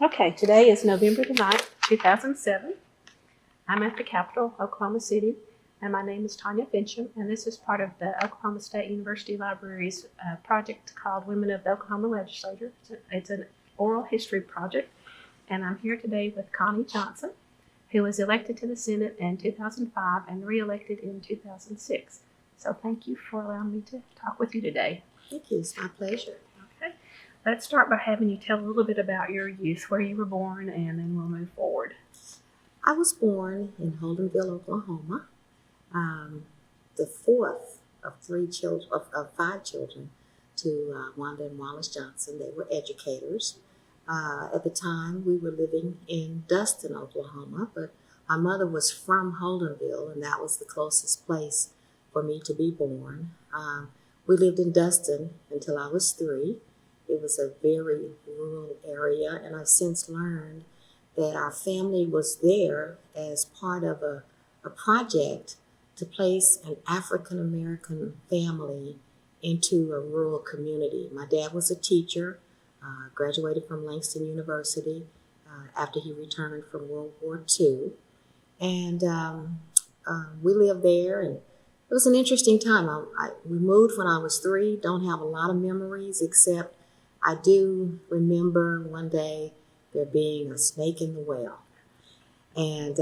Okay, today is November the 9th, 2007. I'm at the Capitol, Oklahoma City, and my name is Tanya Finchum, and this is part of the Oklahoma State University Library's project called Women of the Oklahoma Legislature. It's an oral history project, and I'm here today with Connie Johnson, who was elected to the Senate in 2005 and re-elected in 2006. So thank you for allowing me to talk with you today. Thank you. It's my pleasure. Okay. Let's start by having you tell a little bit about your youth, where you were born, and then we'll move forward. I was born in Holdenville, Oklahoma, the fourth of five children to Wanda and Wallace Johnson. They were educators. At the time, we were living in Dustin, Oklahoma, but my mother was from Holdenville, and that was the closest place for me to be born. We lived in Dustin until I was 3. It was a very rural area, and I've since learned that our family was there as part of a project to place an African-American family into a rural community. My dad was a teacher, graduated from Langston University after he returned from World War II. And we lived there, and it was an interesting time. We moved when I was 3, don't have a lot of memories, except I do remember one day there being a snake in the well, and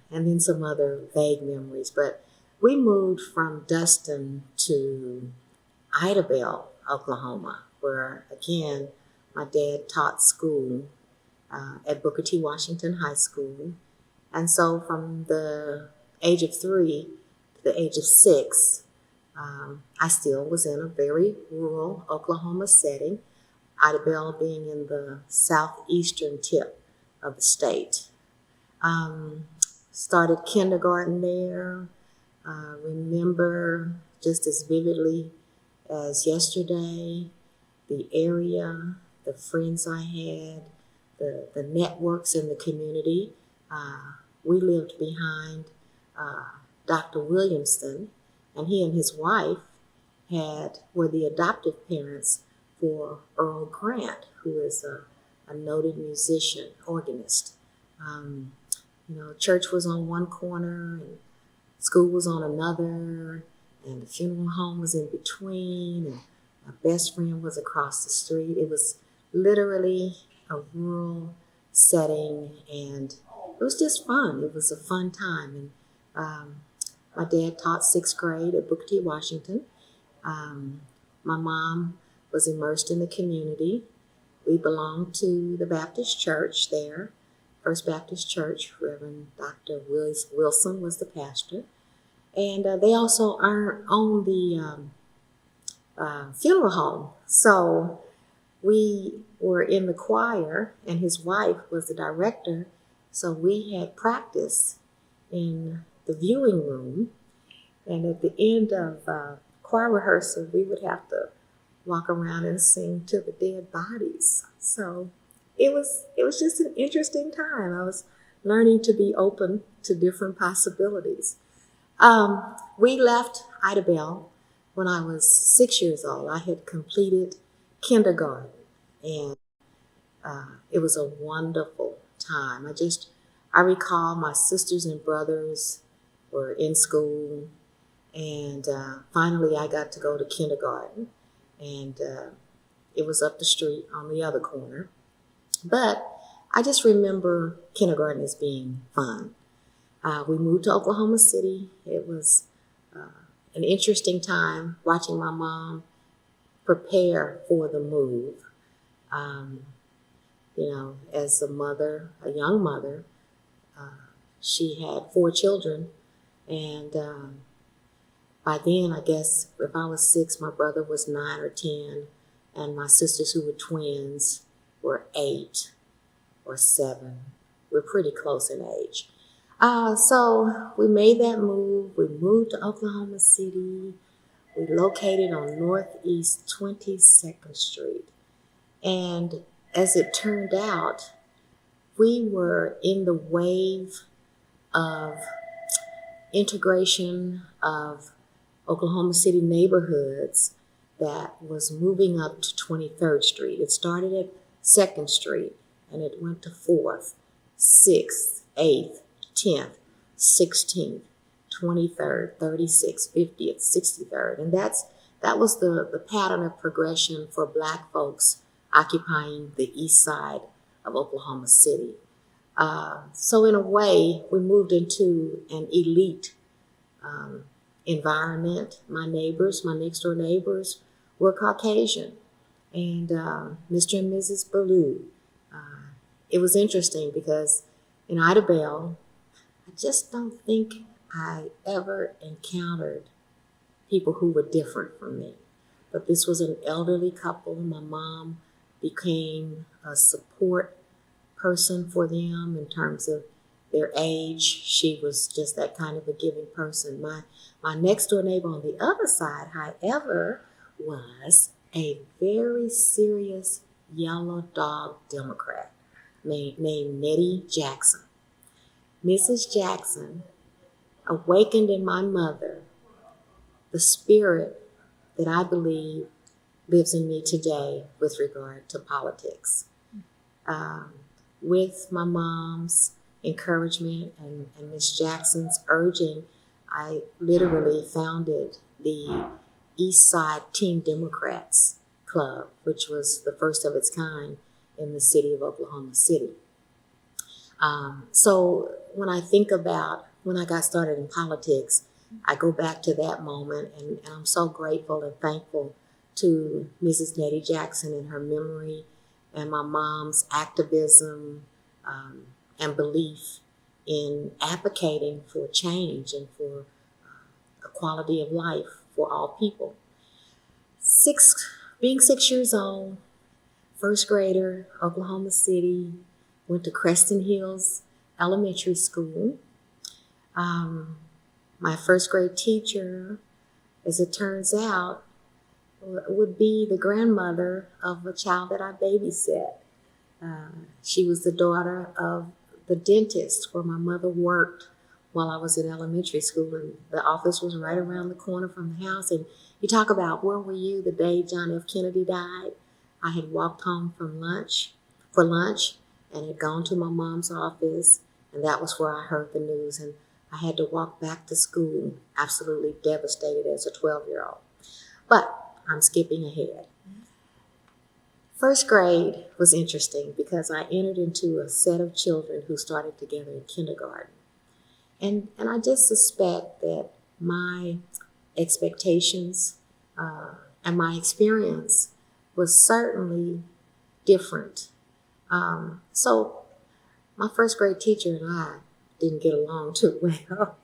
then some other vague memories. But we moved from Dustin to Idabel, Oklahoma, where, again, my dad taught school at Booker T. Washington High School. And so from the age of 3 to the age of 6, I still was in a very rural Oklahoma setting, Idabel being in the southeastern tip of the state. Started kindergarten there. Remember just as vividly as yesterday the area, the friends I had, the networks in the community. We lived behind Dr. Williamson, and he and his wife were the adoptive parents for Earl Grant, who is a noted musician, organist. Church was on one corner, and school was on another, and the funeral home was in between, and my best friend was across the street. It was literally a rural setting, and it was just fun. It was a fun time. And my dad taught 6th grade at Booker T. Washington. My mom was immersed in the community. We belonged to the Baptist church there, First Baptist Church. Reverend Dr. Wilson was the pastor. And they also owned the funeral home. So we were in the choir, and his wife was the director. So we had practice in the viewing room. And at the end of choir rehearsal, we would have to walk around and sing to the dead bodies. So it was just an interesting time. I was learning to be open to different possibilities. We left Idabel when I was 6 years old. I had completed kindergarten, and it was a wonderful time. I recall my sisters and brothers were in school, and finally I got to go to kindergarten. And it was up the street on the other corner. But I just remember kindergarten as being fun. We moved to Oklahoma City. It was an interesting time watching my mom prepare for the move. As a young mother, she had 4 children, and by then, I guess, if I was 6, my brother was 9 or 10, and my sisters, who were twins, were 8 or 7. We're pretty close in age. So we made that move. We moved to Oklahoma City. We located on Northeast 22nd Street. And as it turned out, we were in the wave of integration of Oklahoma City neighborhoods that was moving up to 23rd Street. It started at 2nd Street, and it went to 4th, 6th, 8th, 10th, 16th, 23rd, 36th, 50th, 63rd. And that was the pattern of progression for Black folks occupying the east side of Oklahoma City. So in a way, we moved into an elite environment. My next door neighbors were Caucasian, and Mr. and Mrs. Ballou. It was interesting because in Ida Bell, I just don't think I ever encountered people who were different from me. But this was an elderly couple. My mom became a support person for them in terms of their age. She was just that kind of a giving person. My next door neighbor on the other side, however, was a very serious yellow dog Democrat named Nettie Jackson. Mrs. Jackson awakened in my mother the spirit that I believe lives in me today with regard to politics. With my mom's encouragement and Miss Jackson's urging, I literally founded the East Side Teen Democrats Club, which was the first of its kind in the city of Oklahoma City. So when I think about when I got started in politics, I go back to that moment, and I'm so grateful and thankful to Mrs. Nettie Jackson and her memory, and my mom's activism and belief in advocating for change and for a quality of life for all people. Being 6 years old, first grader, Oklahoma City, went to Creston Hills Elementary School. My first grade teacher, as it turns out, would be the grandmother of a child that I babysat. She was the daughter of the dentist where my mother worked while I was in elementary school, and the office was right around the corner from the house. And you talk about where were you the day John F. Kennedy died? I had walked home for lunch and had gone to my mom's office, and that was where I heard the news. And I had to walk back to school, absolutely devastated as a 12-year-old. But I'm skipping ahead. First grade was interesting because I entered into a set of children who started together in kindergarten. And I just suspect that my expectations and my experience was certainly different. So my first grade teacher and I didn't get along too well.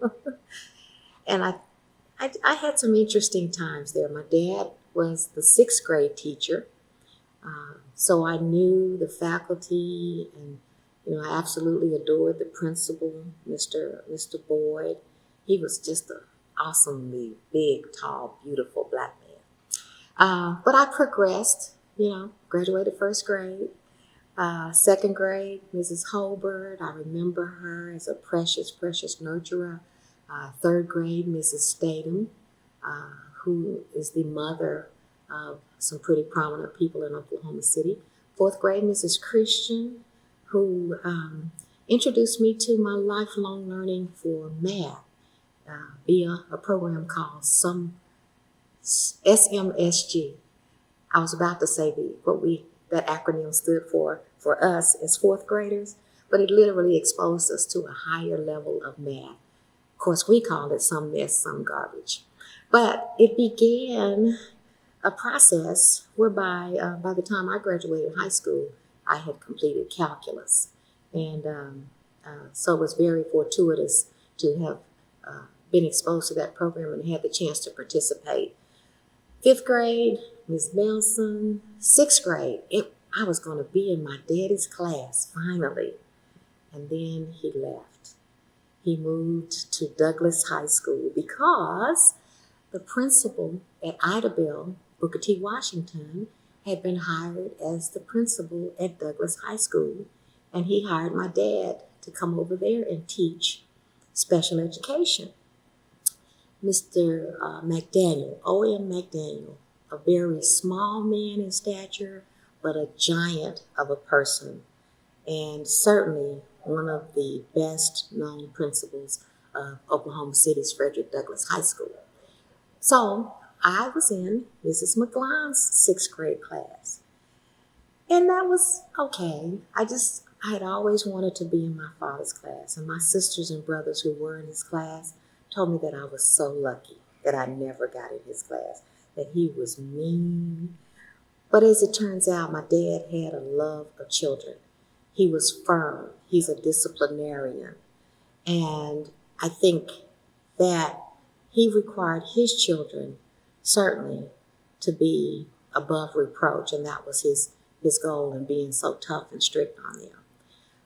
And I had some interesting times there. My dad was the 6th grade teacher. So I knew the faculty, and I absolutely adored the principal, Mr. Boyd. He was just an awesomely big, tall, beautiful Black man. But I progressed, graduated first grade. Second grade, Mrs. Holbert, I remember her as a precious, precious nurturer. Third grade, Mrs. Statham, who is the mother of some pretty prominent people in Oklahoma City. Fourth grade, Mrs. Christian, who introduced me to my lifelong learning for math via a program called SMSG. I was about to say that acronym stood for us as fourth graders, but it literally exposed us to a higher level of math. Of course, we called it some mess, some garbage. But it began a process whereby by the time I graduated high school, I had completed calculus. And so it was very fortuitous to have been exposed to that program and had the chance to participate. 5th grade, Ms. Nelson. 6th grade, I was going to be in my daddy's class, finally. And then he left. He moved to Douglas High School because the principal at Ida Bell, Booker T. Washington, had been hired as the principal at Douglas High School. And he hired my dad to come over there and teach special education. Mr. McDaniel, O.M. McDaniel, a very small man in stature, but a giant of a person. and certainly one of the best known principals of Oklahoma City's Frederick Douglass High School. So I was in Mrs. McGline's 6th grade class. And that was okay. I had always wanted to be in my father's class. And my sisters and brothers who were in his class told me that I was so lucky that I never got in his class, that he was mean. But as it turns out, my dad had a love of children. He was firm. He's a disciplinarian. And I think that he required his children certainly to be above reproach, and that was his goal in being so tough and strict on them.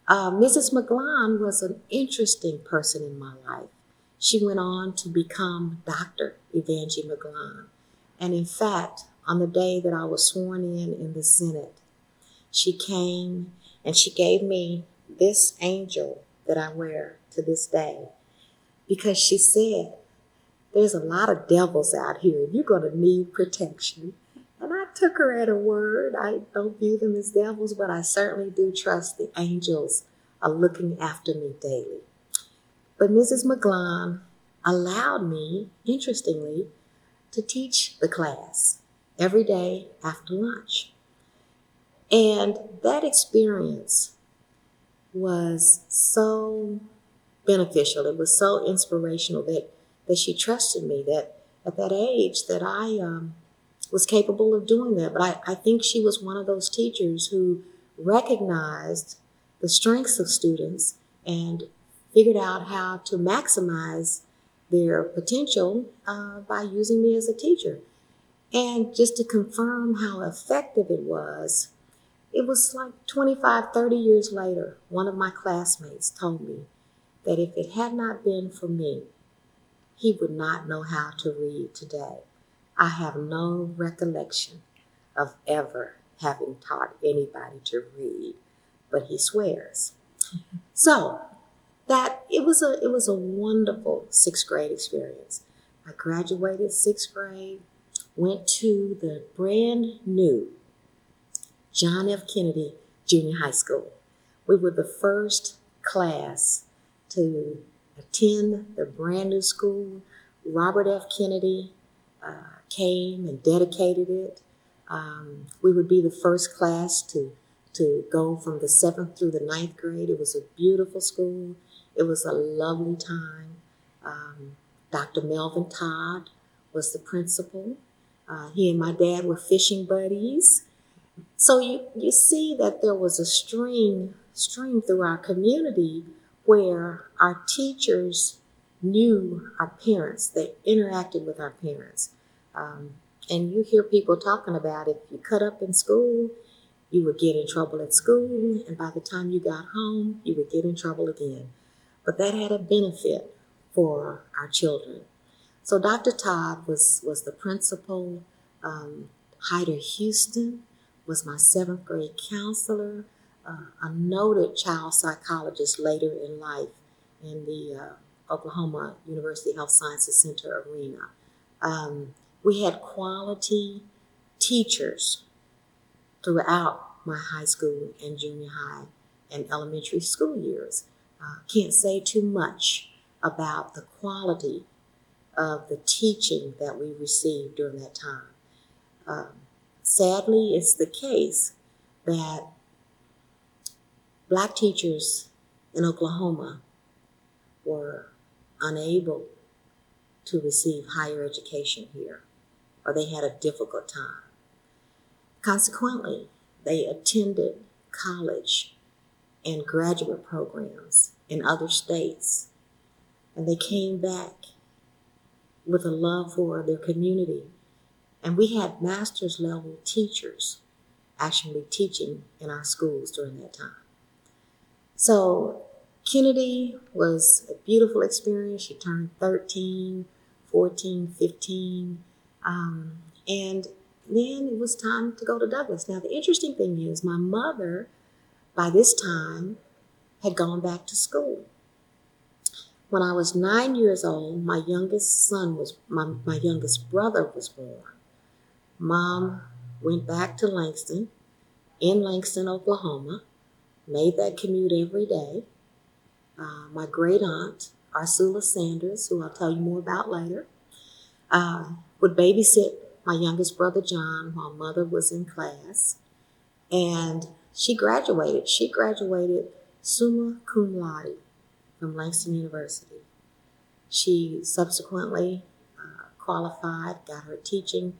Mrs. McGline was an interesting person in my life. She went on to become Dr. Evangeline McGline. And in fact, on the day that I was sworn in the Senate, she came and she gave me this angel that I wear to this day, because she said, there's a lot of devils out here and you're going to need protection. And I took her at her word. I don't view them as devils, but I certainly do trust the angels are looking after me daily. But Mrs. McGline allowed me, interestingly, to teach the class every day after lunch. And that experience was so beneficial. It was so inspirational that she trusted me, that at that age that I was capable of doing that. But I think she was one of those teachers who recognized the strengths of students and figured out how to maximize their potential by using me as a teacher. And just to confirm how effective it was like 25, 30 years later, one of my classmates told me that if it had not been for me, he would not know how to read today. I have no recollection of ever having taught anybody to read, but he swears. So that it was a wonderful 6th grade experience. I graduated 6th grade, went to the brand new John F. Kennedy Junior High School. We were the first class to attend the brand new school. Robert F. Kennedy came and dedicated it. We would be the first class to go from the 7th through the 9th grade. It was a beautiful school. It was a lovely time. Dr. Melvin Todd was the principal. He and my dad were fishing buddies. So you see that there was a stream through our community where our teachers knew our parents. They interacted with our parents. And you hear people talking about if you cut up in school, you would get in trouble at school, and by the time you got home, you would get in trouble again. But that had a benefit for our children. So Dr. Todd was the principal. Hyder Houston was my 7th grade counselor, a noted child psychologist later in life in the Oklahoma University Health Sciences Center arena. We had quality teachers throughout my high school and junior high and elementary school years. Can't say too much about the quality of the teaching that we received during that time. Sadly, it's the case that Black teachers in Oklahoma were unable to receive higher education here, or they had a difficult time. Consequently, they attended college and graduate programs in other states, and they came back with a love for their community. And we had master's level teachers actually teaching in our schools during that time. So Kennedy was a beautiful experience. She turned 13, 14, 15. And then it was time to go to Douglass. Now, the interesting thing is my mother, by this time, had gone back to school. When I was 9 years old, my youngest brother was born. Mom went back to Langston, in Langston, Oklahoma, made that commute every day. My great aunt, Ursula Sanders, who I'll tell you more about later, would babysit my youngest brother John while mother was in class. And she graduated. She graduated summa cum laude from Langston University. She subsequently qualified, got her teaching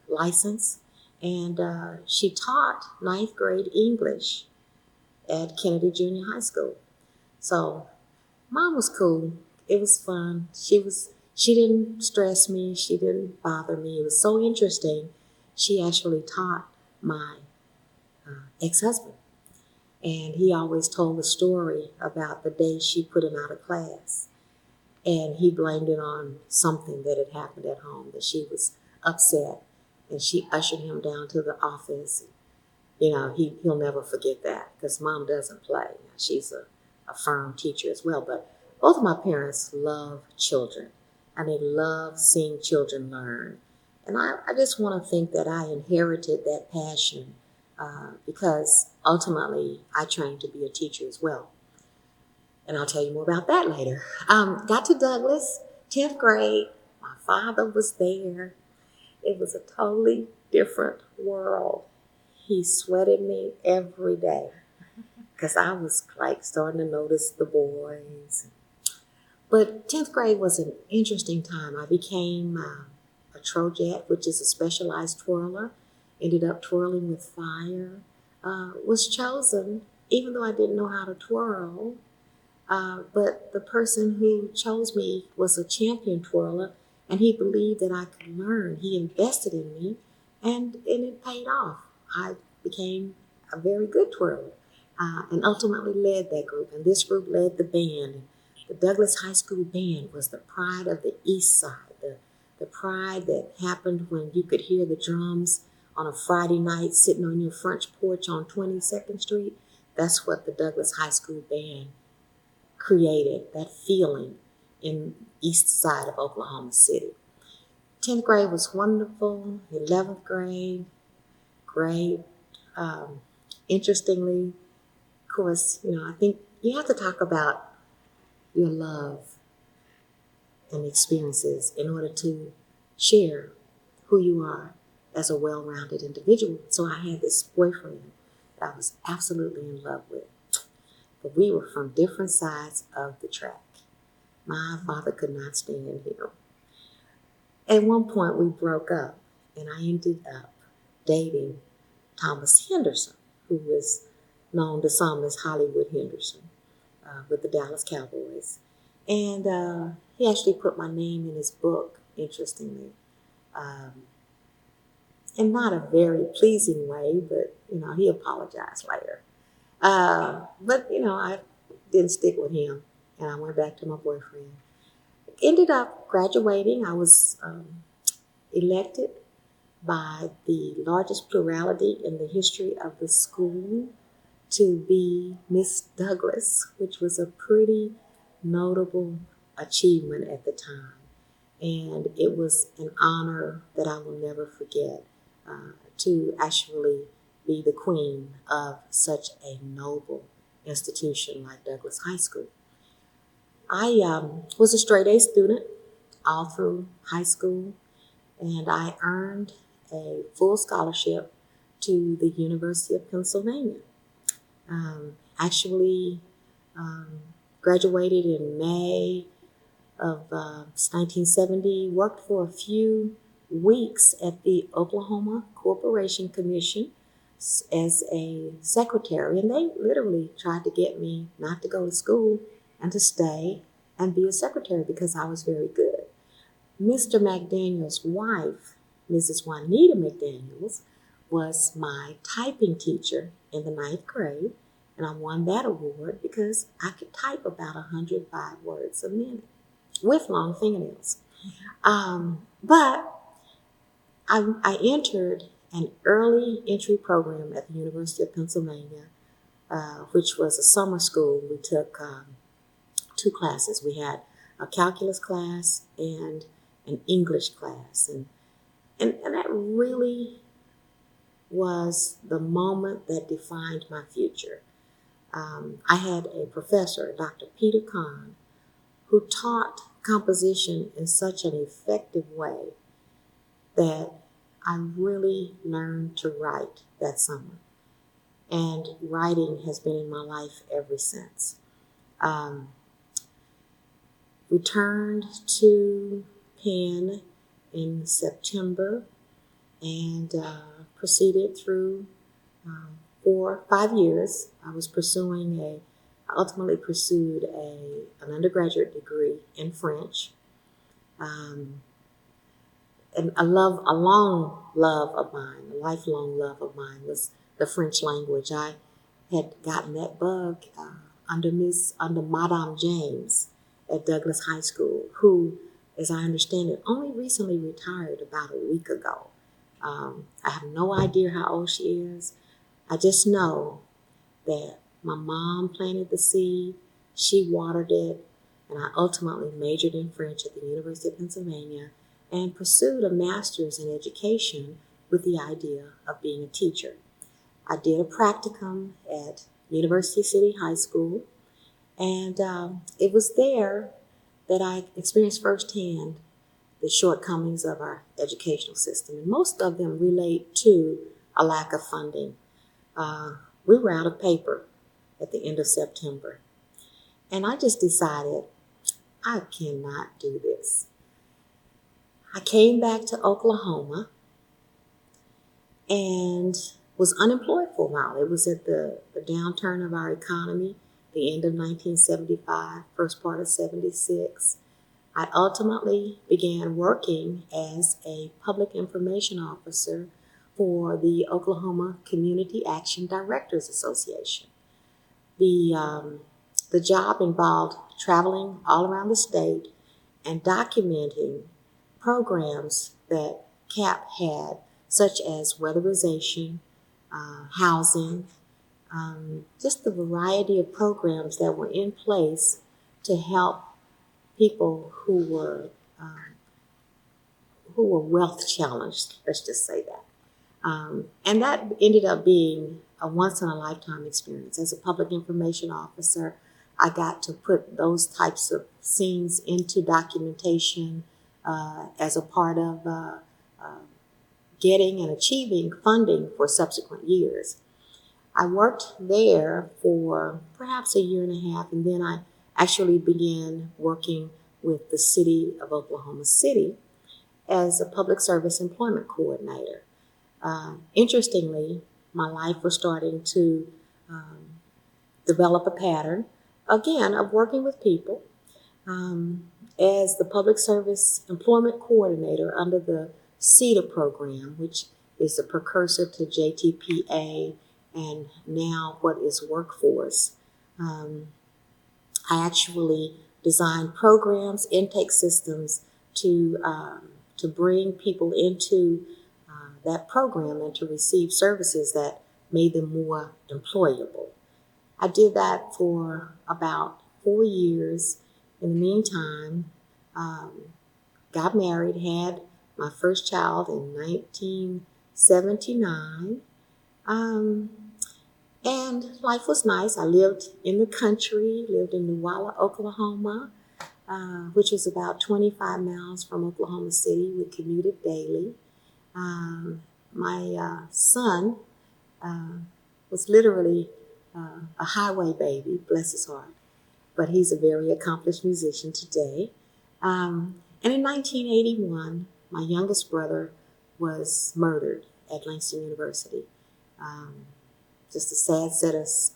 license, and she taught ninth grade English at Kennedy Junior High School. So Mom was cool. It was fun. She didn't stress me. She didn't bother me. It was so interesting. She actually taught my ex-husband. And he always told the story about the day she put him out of class. And he blamed it on something that had happened at home, that she was upset. And she ushered him down to the office. You know, he'll never forget that because Mom doesn't play. Now, she's a firm teacher as well. But both of my parents love children. And they love seeing children learn. And I just want to think that I inherited that passion because ultimately I trained to be a teacher as well. And I'll tell you more about that later. Got to Douglas, 10th grade. My father was there. It was a totally different world. He sweated me every day because I was like starting to notice the boys. But 10th grade was an interesting time. I became a Trojet, which is a specialized twirler. Ended up twirling with fire. Was chosen, even though I didn't know how to twirl. But the person who chose me was a champion twirler, and he believed that I could learn. He invested in me, and it paid off. I became a very good twirler and ultimately led that group. And this group led the band. The Douglas High School Band was the pride of the East Side, the pride that happened when you could hear the drums on a Friday night sitting on your front porch on 22nd Street. That's what the Douglas High School Band created, that feeling in East Side of Oklahoma City. 10th grade was wonderful. 11th grade, great. Interestingly, of course, I think you have to talk about your love and experiences in order to share who you are as a well-rounded individual. So I had this boyfriend that I was absolutely in love with. But we were from different sides of the track. My father could not stand him. At one point we broke up and I ended up dating Thomas Henderson, who was known to some as Hollywood Henderson with the Dallas Cowboys. And he actually put my name in his book, interestingly. In not a very pleasing way, but, he apologized later. But I didn't stick with him, and I went back to my boyfriend. Ended up graduating. I was elected by the largest plurality in the history of the school to be Miss Douglas, which was a pretty notable achievement at the time. And it was an honor that I will never forget to actually be the queen of such a noble institution like Douglas High School. I was a straight A student all through high school, and I earned a full scholarship to the University of Pennsylvania. Actually graduated in May of 1970, worked for a few weeks at the Oklahoma Corporation Commission as a secretary, and they literally tried to get me not to go to school and to stay and be a secretary because I was very good. Mr. McDaniel's wife, Mrs. Juanita McDaniels, was my typing teacher in the 9th grade, and I won that award because I could type about 105 words a minute with long fingernails. But I entered an early entry program at the University of Pennsylvania, which was a summer school. We took 2 classes. We had a calculus class and an English class. And that really was the moment that defined my future. I had a professor, Dr. Peter Kahn, who taught composition in such an effective way that I really learned to write that summer. And writing has been in my life ever since. Returned to Penn in September and proceeded through 5 years. I ultimately pursued an undergraduate degree in French. And a lifelong love of mine was the French language. I had gotten that bug under Madame James at Douglas High School, who, as I understand it, only recently retired about a week ago. I have no idea how old she is. I just know that my mom planted the seed, she watered it, and I ultimately majored in French at the University of Pennsylvania and pursued a master's in education with the idea of being a teacher. I did a practicum at University City High School, and it was there that I experienced firsthand the shortcomings of our educational system, and most of them relate to a lack of funding. We were out of paper at the end of September, and I just decided I cannot do this. I came back to Oklahoma and was unemployed for a while. It was at the downturn of our economy, the end of 1975, first part of 76. I ultimately began working as a public information officer for the Oklahoma Community Action Directors Association. The job involved traveling all around the state and documenting programs that CAP had, such as weatherization, housing, just the variety of programs that were in place to help people who were wealth challenged, let's just say that. And that ended up being a once-in-a-lifetime experience. As a public information officer, I got to put those types of scenes into documentation as a part of getting and achieving funding for subsequent years. I worked there for perhaps a year and a half, and then I actually began working with the city of Oklahoma City as a public service employment coordinator. Interestingly, my life was starting to develop a pattern, again, of working with people. As the public service employment coordinator under the CETA program, which is a precursor to JTPA and now what is Workforce, I actually designed programs, intake systems to bring people into that program and to receive services that made them more employable. I did that for about 4 years. In the meantime, got married, had my first child in 1979. And life was nice. I lived in the country, lived in Newalla, Oklahoma, which was about 25 miles from Oklahoma City. We commuted daily. My son was literally a highway baby, bless his heart, but he's a very accomplished musician today. And in 1981, my youngest brother was murdered at Langston University. Just a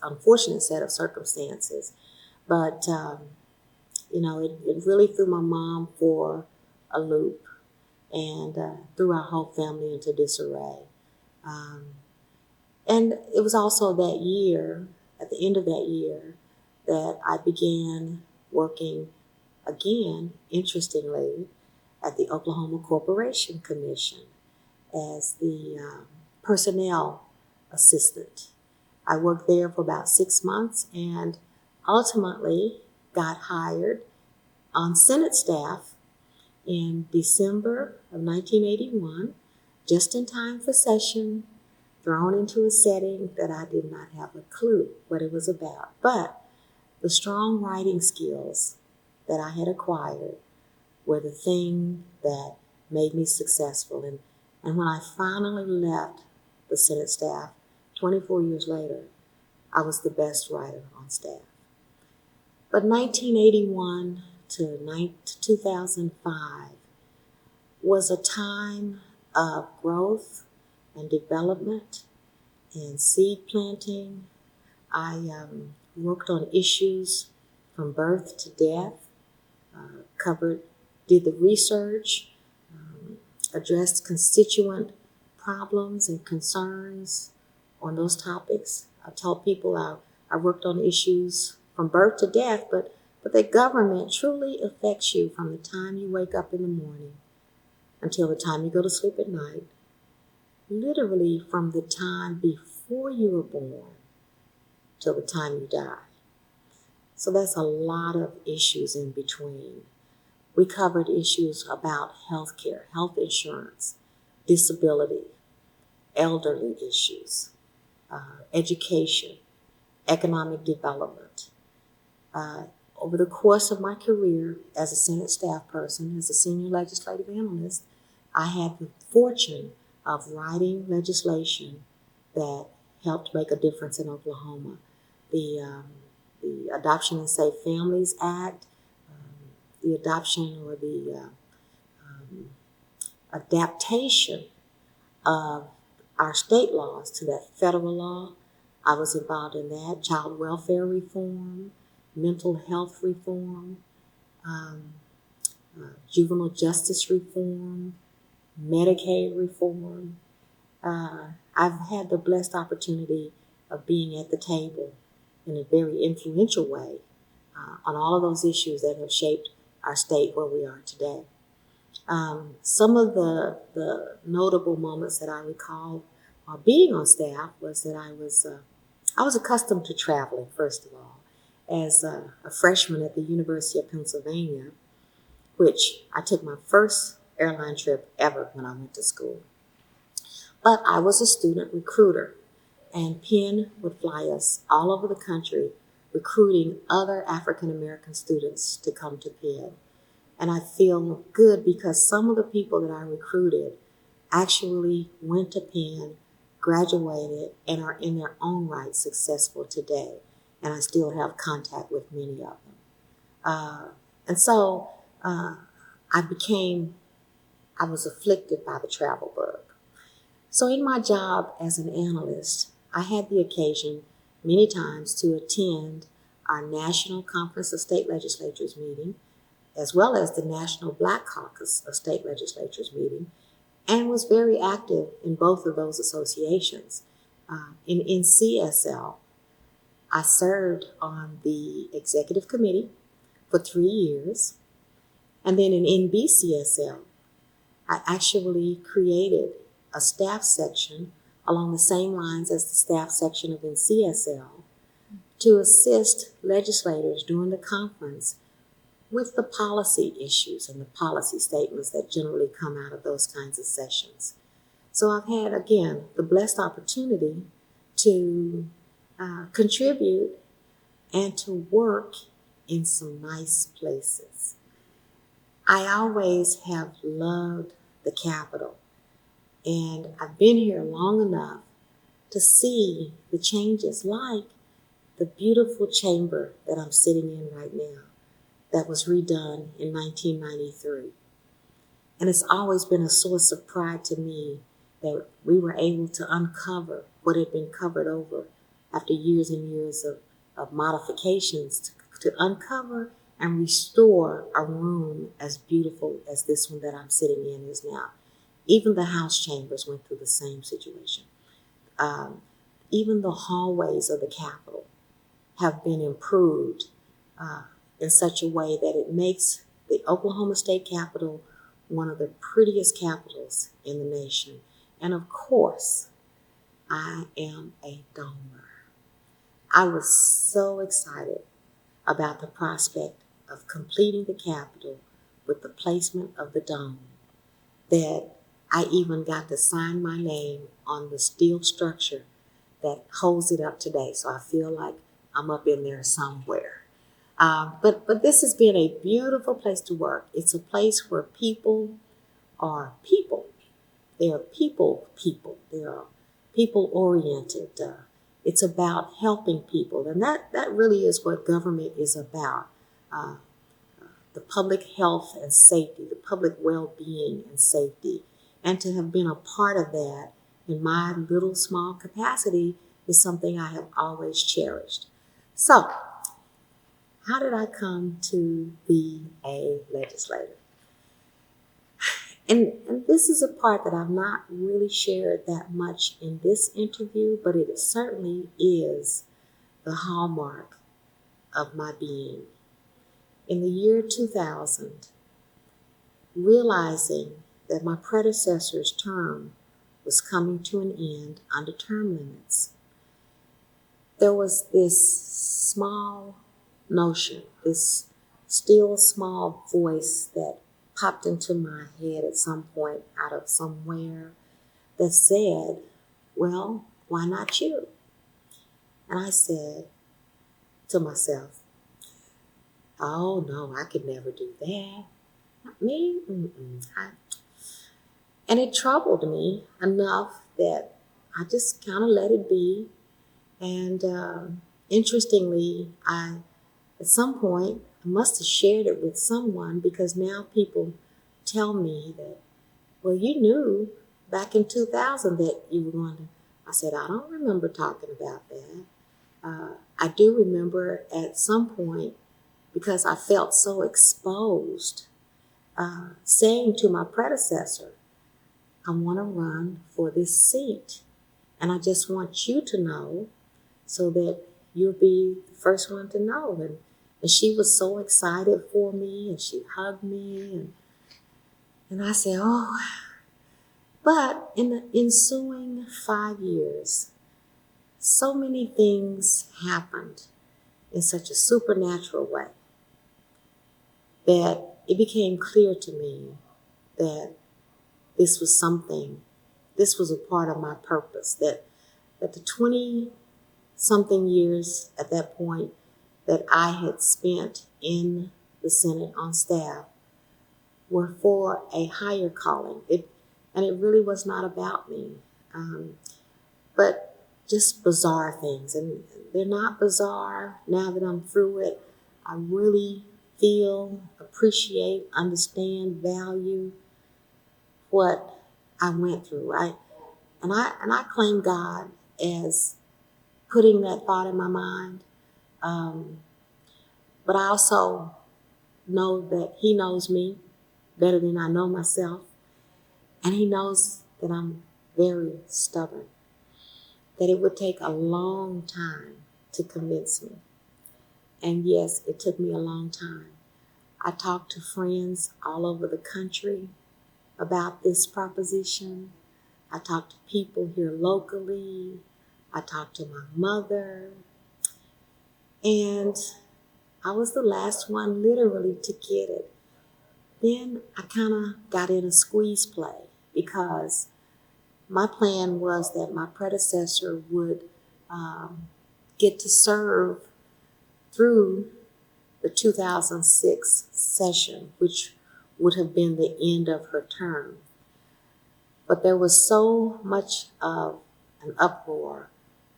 unfortunate set of circumstances. But, it really threw my mom for a loop and threw our whole family into disarray. And it was also that year, at the end of that year, that I began working again, interestingly, at the Oklahoma Corporation Commission as the personnel assistant. I worked there for about 6 months and ultimately got hired on Senate staff in December of 1981, just in time for session thrown into a setting that I did not have a clue what it was about. But the strong writing skills that I had acquired were the thing that made me successful. And when I finally left the Senate staff 24 years later, I was the best writer on staff. But 1981 to 2005 was a time of growth and development and seed planting. I worked on issues from birth to death, did the research, addressed constituent problems and concerns on those topics. I tell people I worked on issues from birth to death, but the government truly affects you from the time you wake up in the morning until the time you go to sleep at night, literally from the time before you were born till the time you die. So that's a lot of issues in between. We covered issues about healthcare, health insurance, disability, elderly issues, education, economic development. Over the course of my career as a Senate staff person, as a senior legislative analyst, I had the fortune of writing legislation that helped make a difference in Oklahoma. The Adoption and Safe Families Act, the adoption or the adaptation of our state laws to that federal law. I was involved in that. Child welfare reform, mental health reform, juvenile justice reform, Medicaid reform. I've had the blessed opportunity of being at the table in a very influential way on all of those issues that have shaped our state where we are today. Some of the notable moments that I recall while being on staff was that I was accustomed to traveling, first of all, as a freshman at the University of Pennsylvania, which I took my first airline trip ever when I went to school. But I was a student recruiter, and Penn would fly us all over the country recruiting other African American students to come to Penn. And I feel good because some of the people that I recruited actually went to Penn, graduated, and are in their own right successful today. And I still have contact with many of them. And so I was afflicted by the travel bug. So in my job as an analyst, I had the occasion many times to attend our National Conference of State Legislatures meeting, as well as the National Black Caucus of State Legislatures meeting, and was very active in both of those associations. In NCSL, I served on the executive committee for 3 years, and then in NBCSL, I actually created a staff section along the same lines as the staff section of NCSL to assist legislators during the conference with the policy issues and the policy statements that generally come out of those kinds of sessions. So I've had, again, the blessed opportunity to contribute and to work in some nice places. I always have loved the Capitol, and I've been here long enough to see the changes, like the beautiful chamber that I'm sitting in right now that was redone in 1993. And it's always been a source of pride to me that we were able to uncover what had been covered over after years and years of modifications to uncover and restore a room as beautiful as this one that I'm sitting in is now. Even the House chambers went through the same situation. Even the hallways of the Capitol have been improved in such a way that it makes the Oklahoma State Capitol one of the prettiest capitals in the nation. And of course, I am a domer. I was so excited about the prospect of completing the Capitol with the placement of the dome that I even got to sign my name on the steel structure that holds it up today. So I feel like I'm up in there somewhere. But this has been a beautiful place to work. It's a place where people are people. They are people. They are people-oriented. It's about helping people. And that really is what government is about. The public health and safety, the public well-being and safety. And to have been a part of that in my little small capacity is something I have always cherished. So, how did I come to be a legislator? And this is a part that I've not really shared that much in this interview, but it certainly is the hallmark of my being. In the year 2000, realizing that my predecessor's term was coming to an end under term limits, there was this small notion, this still small voice that popped into my head at some point out of somewhere that said, well, why not you? And I said to myself, oh no, I could never do that. Not me. And it troubled me enough that I just kind of let it be. And interestingly, at some point, I must have shared it with someone, because now people tell me that, well, you knew back in 2000 that you were going to. I said, I don't remember talking about that. I do remember at some point, because I felt so exposed, saying to my predecessor, I want to run for this seat. And I just want you to know so that you'll be the first one to know. And she was so excited for me, and she hugged me. And I said, oh. But in the ensuing 5 years, so many things happened in such a supernatural way that it became clear to me that this was a part of my purpose, that the 20-something years at that point that I had spent in the Senate on staff were for a higher calling. And it really was not about me, but just bizarre things. And they're not bizarre now that I'm through it. I really feel, appreciate, understand, value what I went through. And I claim God as putting that thought in my mind. But I also know that He knows me better than I know myself. And He knows that I'm very stubborn, that it would take a long time to convince me. And yes, it took me a long time. I talked to friends all over the country about this proposition. I talked to people here locally. I talked to my mother. And I was the last one literally to get it. Then I kind of got in a squeeze play, because my plan was that my predecessor would get to serve through the 2006 session, which would have been the end of her term. But there was so much of an uproar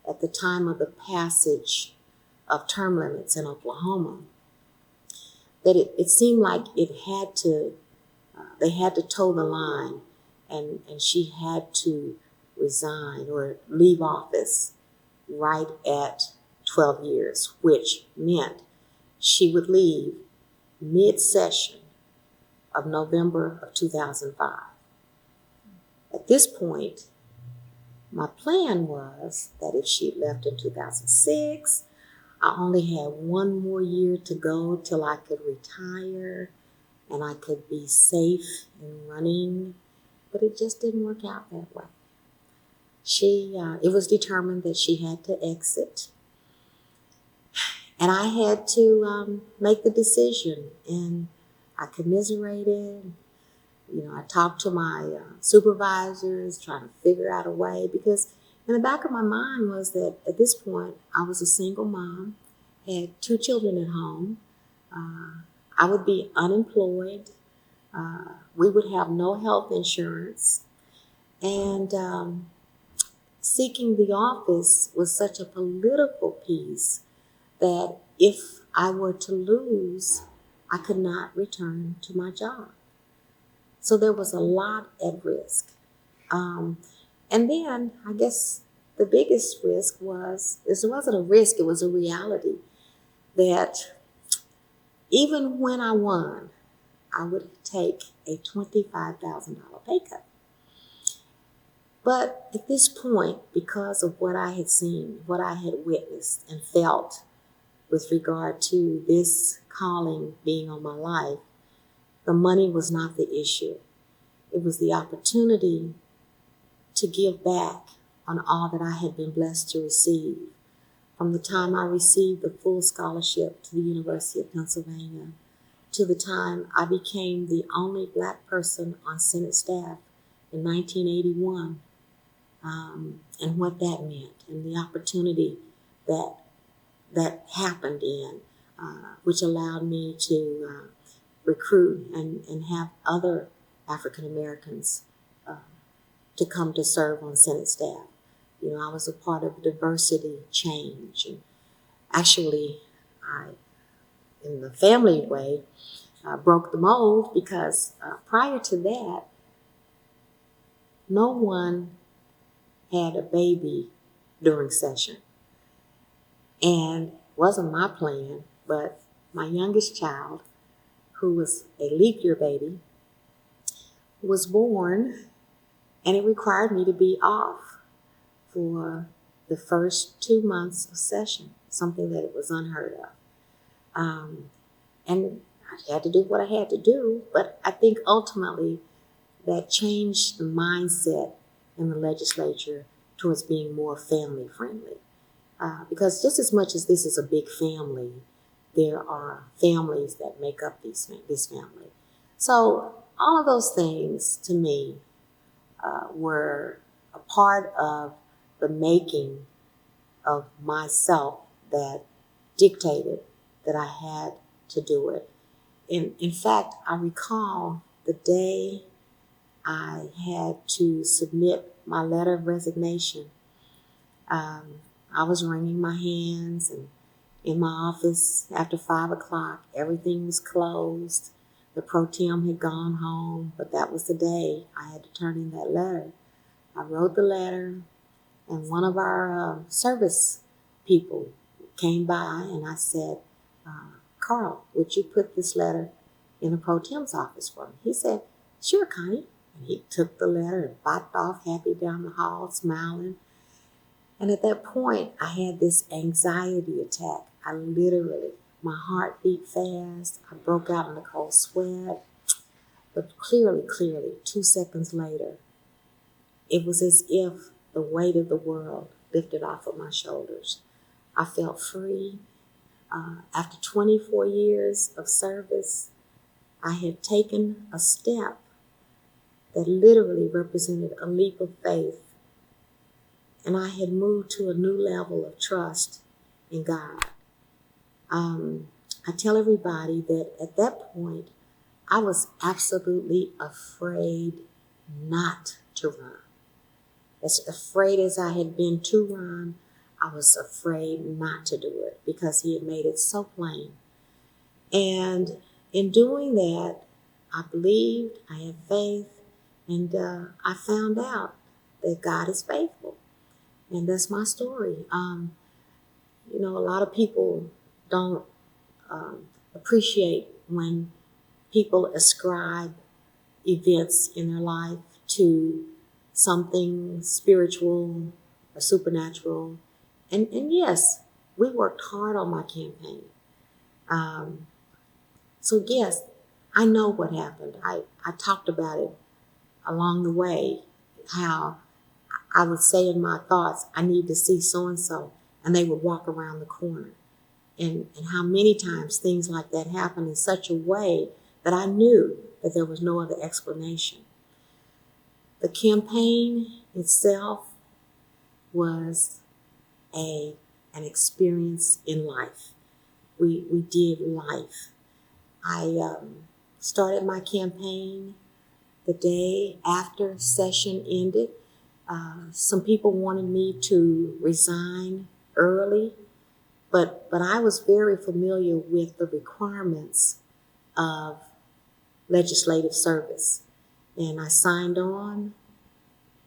at the time of the passage of term limits in Oklahoma that it seemed like they had to toe the line, and she had to resign or leave office right at 12 years, which meant she would leave mid-session of November of 2005. At this point, my plan was that if she left in 2006, I only had 1 more year to go till I could retire and I could be safe in running, but it just didn't work out that way. It was determined that she had to exit, and I had to make the decision, and I commiserated I talked to my supervisors, trying to figure out a way, because in the back of my mind was that at this point, I was a single mom, had 2 children at home. I would be unemployed. We would have no health insurance. And seeking the office was such a political piece that if I were to lose, I could not return to my job. So there was a lot at risk. And then I guess the biggest risk was, this wasn't a risk, it was a reality, that even when I won, I would take a $25,000 pay cut. But at this point, because of what I had seen, what I had witnessed and felt with regard to this calling being on my life, the money was not the issue. It was the opportunity to give back on all that I had been blessed to receive. From the time I received the full scholarship to the University of Pennsylvania, to the time I became the only Black person on Senate staff in 1981, and what that meant, and the opportunity that happened which allowed me to recruit and have other African Americans to come to serve on Senate staff. I was a part of diversity change, and actually, in the family way, broke the mold, because prior to that, no one had a baby during session. And it wasn't my plan, but my youngest child, who was a leap year baby, was born, and it required me to be off for the first 2 months of session, something that it was unheard of. And I had to do what I had to do, but I think ultimately that changed the mindset in the legislature towards being more family friendly. Because just as much as this is a big family, there are families that make up this family. So all of those things to me were a part of the making of myself that dictated that I had to do it. In fact, I recall the day I had to submit my letter of resignation. I was wringing my hands, and in my office after 5 o'clock, everything was closed. The pro tem had gone home, but that was the day I had to turn in that letter. I wrote the letter, and one of our service people came by, and I said, Carl, would you put this letter in the pro tem's office for me? He said, sure, Connie. And he took the letter and biked off happy down the hall, smiling. And at that point, I had this anxiety attack. I literally, my heart beat fast. I broke out in a cold sweat. But clearly, 2 seconds later, it was as if the weight of the world lifted off of my shoulders. I felt free. After 24 years of service, I had taken a step that literally represented a leap of faith. And I had moved to a new level of trust in God. I tell everybody that at that point, I was absolutely afraid not to run. As afraid as I had been to run, I was afraid not to do it because he had made it so plain. And in doing that, I believed, I had faith, and I found out that God is faithful. And that's my story. A lot of people don't appreciate when people ascribe events in their life to something spiritual or supernatural. And yes, we worked hard on my campaign. So yes, I know what happened. I talked about it along the way, how I would say in my thoughts, I need to see so-and-so, and they would walk around the corner. And how many times things like that happened in such a way that I knew that there was no other explanation. The campaign itself was an experience in life. We did life. I started my campaign the day after session ended. Some people wanted me to resign early, but I was very familiar with the requirements of legislative service. And I signed on,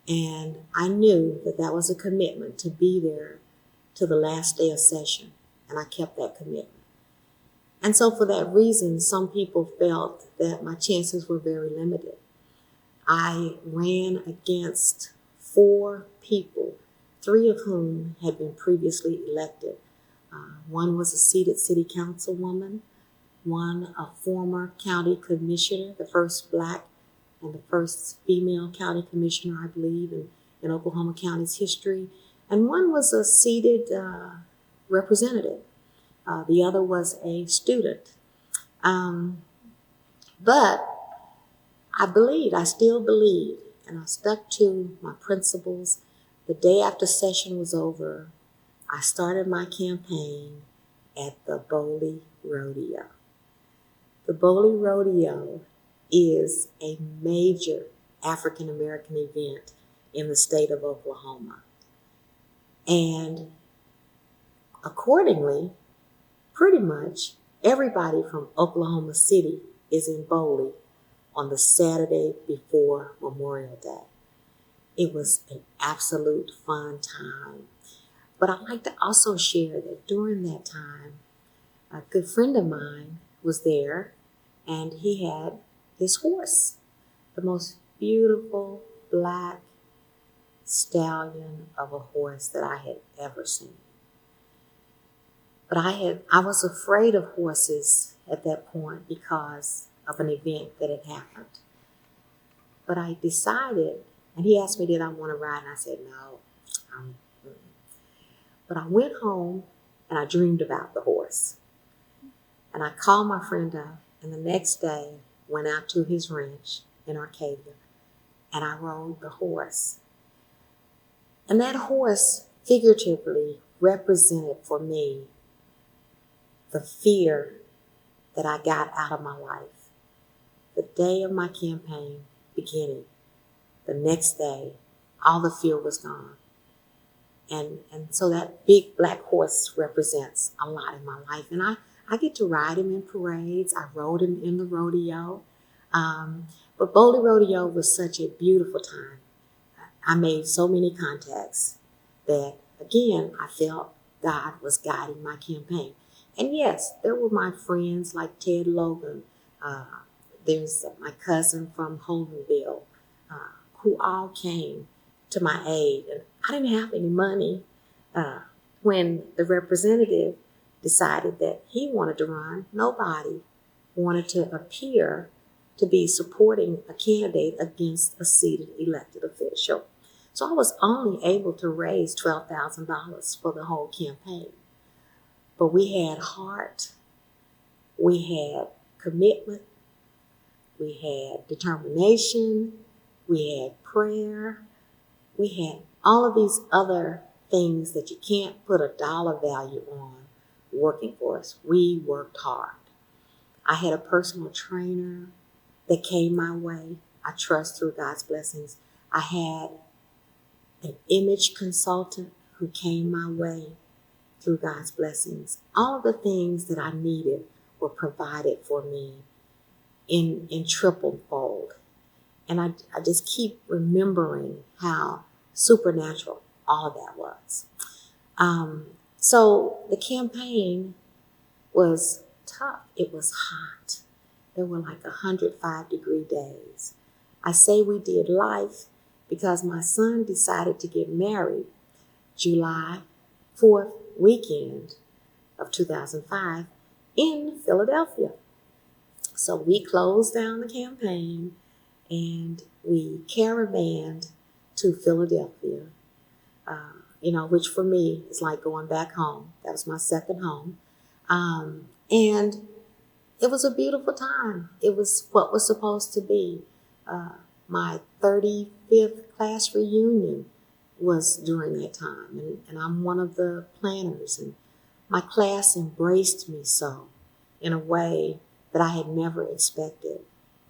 and I knew that that was a commitment to be there to the last day of session, and I kept that commitment. And so for that reason, some people felt that my chances were very limited. I ran against 4 people, 3 of whom had been previously elected. One was a seated city councilwoman, one a former county commissioner, the first Black and the first female county commissioner, I believe, in Oklahoma County's history, and one was a seated representative. The other was a student. But I still believed, and I stuck to my principles. The day after session was over, I started my campaign at the Bowley Rodeo. The Bowley Rodeo is a major African American event in the state of Oklahoma. And accordingly, pretty much everybody from Oklahoma City is in Bowley on the Saturday before Memorial Day. It was an absolute fun time. But I'd like to also share that during that time, a good friend of mine was there, and he had his horse, the most beautiful black stallion of a horse that I had ever seen. But I was afraid of horses at that point because of an event that had happened. But I decided, and he asked me, did I want to ride? And I said, no. But I went home and I dreamed about the horse. And I called my friend up, and the next day went out to his ranch in Arcadia, and I rode the horse. And that horse figuratively represented for me the fear that I got out of my life. The day of my campaign beginning, the next day, all the fear was gone. And so that big black horse represents a lot in my life. And I get to ride him in parades. I rode him in the rodeo. But Bowley Rodeo was such a beautiful time. I made so many contacts that, again, I felt God was guiding my campaign. And yes, there were my friends like Ted Logan. There's my cousin from Holdenville, who all came to my aid. And I didn't have any money. When the representative decided that he wanted to run, nobody wanted to appear to be supporting a candidate against a seated elected official. So I was only able to raise $12,000 for the whole campaign. But we had heart, we had commitment, we had determination, we had prayer, we had all of these other things that you can't put a dollar value on working for us. We worked hard. I had a personal trainer that came my way. I trust through God's blessings. I had an image consultant who came my way through God's blessings. All of the things that I needed were provided for me in triple fold. And I just keep remembering how supernatural all of that was. So the campaign was tough. It was hot. There were like 105-degree days. I say we did life because my son decided to get married July 4th weekend of 2005 in Philadelphia. So we closed down the campaign and we caravanned to Philadelphia, which for me is like going back home. That was my second home. And it was a beautiful time. It was what was supposed to be. My 35th class reunion was during that time, and I'm one of the planners, and my class embraced me so in a way that I had never expected.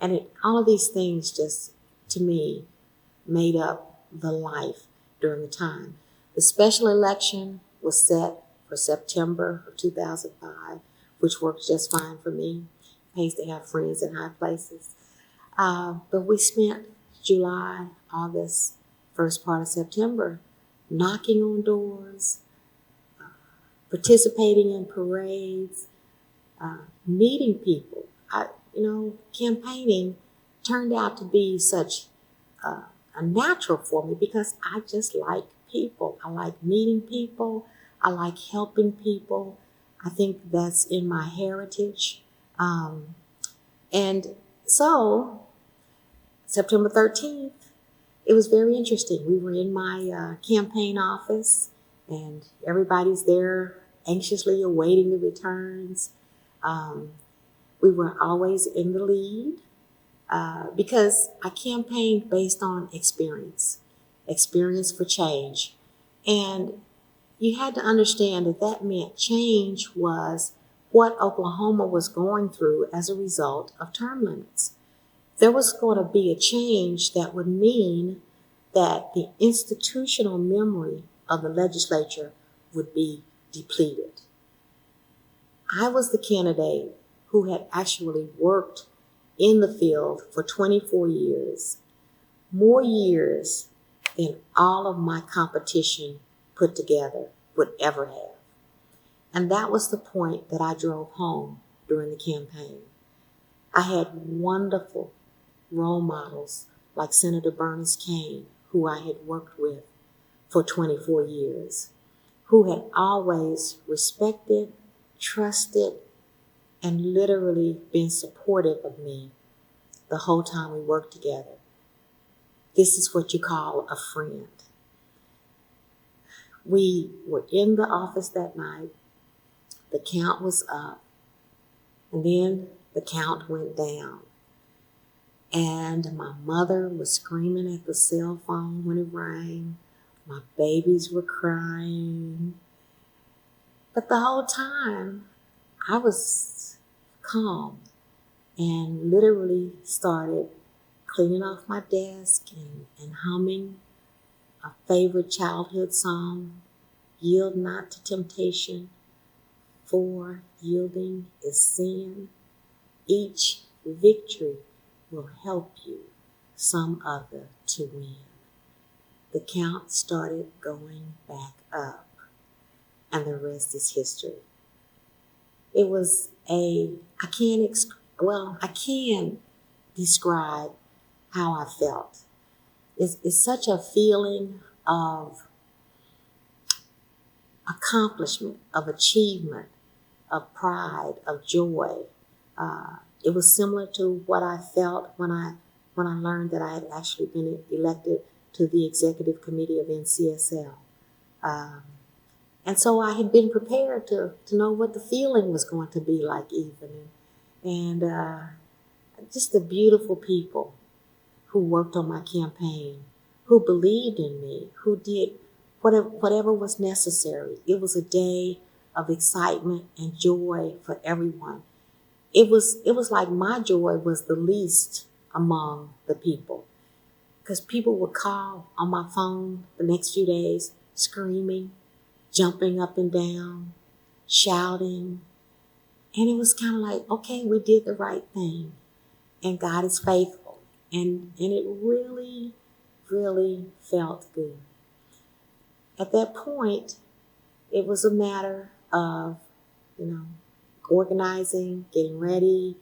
And all of these things just, to me, made up the life during the time. The special election was set for September of 2005, which worked just fine for me. Pays to have friends in high places. But we spent July, August, first part of September, knocking on doors, participating in parades, meeting people. Campaigning turned out to be such a natural for me because I just like people. I like meeting people. I like helping people. I think that's in my heritage. And so, September 13th, it was very interesting. We were in my campaign office, and everybody's there anxiously awaiting the returns. We were always in the lead because I campaigned based on experience for change. And you had to understand that meant change was what Oklahoma was going through as a result of term limits. There was going to be a change that would mean that the institutional memory of the legislature would be depleted. I was the candidate who had actually worked in the field for 24 years, more years than all of my competition put together would ever have. And that was the point that I drove home during the campaign. I had wonderful role models like Senator Bernice Kane, who I had worked with for 24 years, who had always respected, trusted, and literally been supportive of me the whole time we worked together. This is what you call a friend. We were in the office that night. The count was up, and then the count went down. And my mother was screaming at the cell phone when it rang. My babies were crying. But the whole time, I was calm and literally started cleaning off my desk and humming a favorite childhood song, Yield Not to Temptation, for yielding is sin. Each victory will help you some other to win. The count started going back up, and the rest is history. It was I can describe how I felt. It's such a feeling of accomplishment, of achievement, of pride, of joy. It was similar to what I felt when I learned that I had actually been elected to the executive committee of NCSL. And so I had been prepared to know what the feeling was going to be like even. And just the beautiful people who worked on my campaign, who believed in me, who did whatever was necessary. It was a day of excitement and joy for everyone. It was like my joy was the least among the people, because people would call on my phone the next few days screaming, jumping up and down, shouting. And it was kind of like, okay, we did the right thing, and God is faithful. And it really, really felt good. At that point, it was a matter of, organizing, getting ready.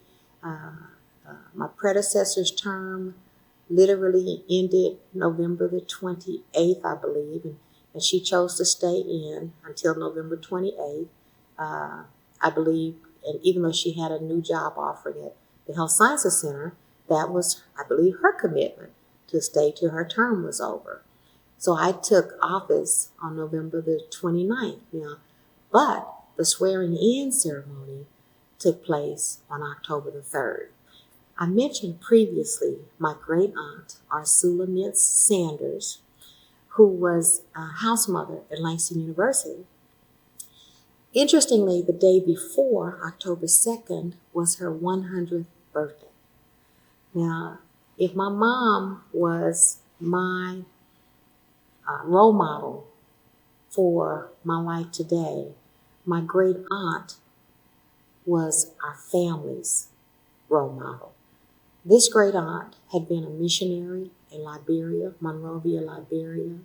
My predecessor's term literally ended November the 28th, I believe, and she chose to stay in until November 28th, I believe. And even though she had a new job offering at the Health Sciences Center, that was, I believe, her commitment to stay till her term was over. So I took office on November the 29th. But the swearing in ceremony took place on October the 3rd. I mentioned previously my great aunt, Ursula Mintz Sanders, who was a house mother at Langston University. Interestingly, the day before, October 2nd, was her 100th birthday. Now, if my mom was my role model for my life today, my great aunt was our family's role model. This great aunt had been a missionary in Liberia, Monrovia, Liberia,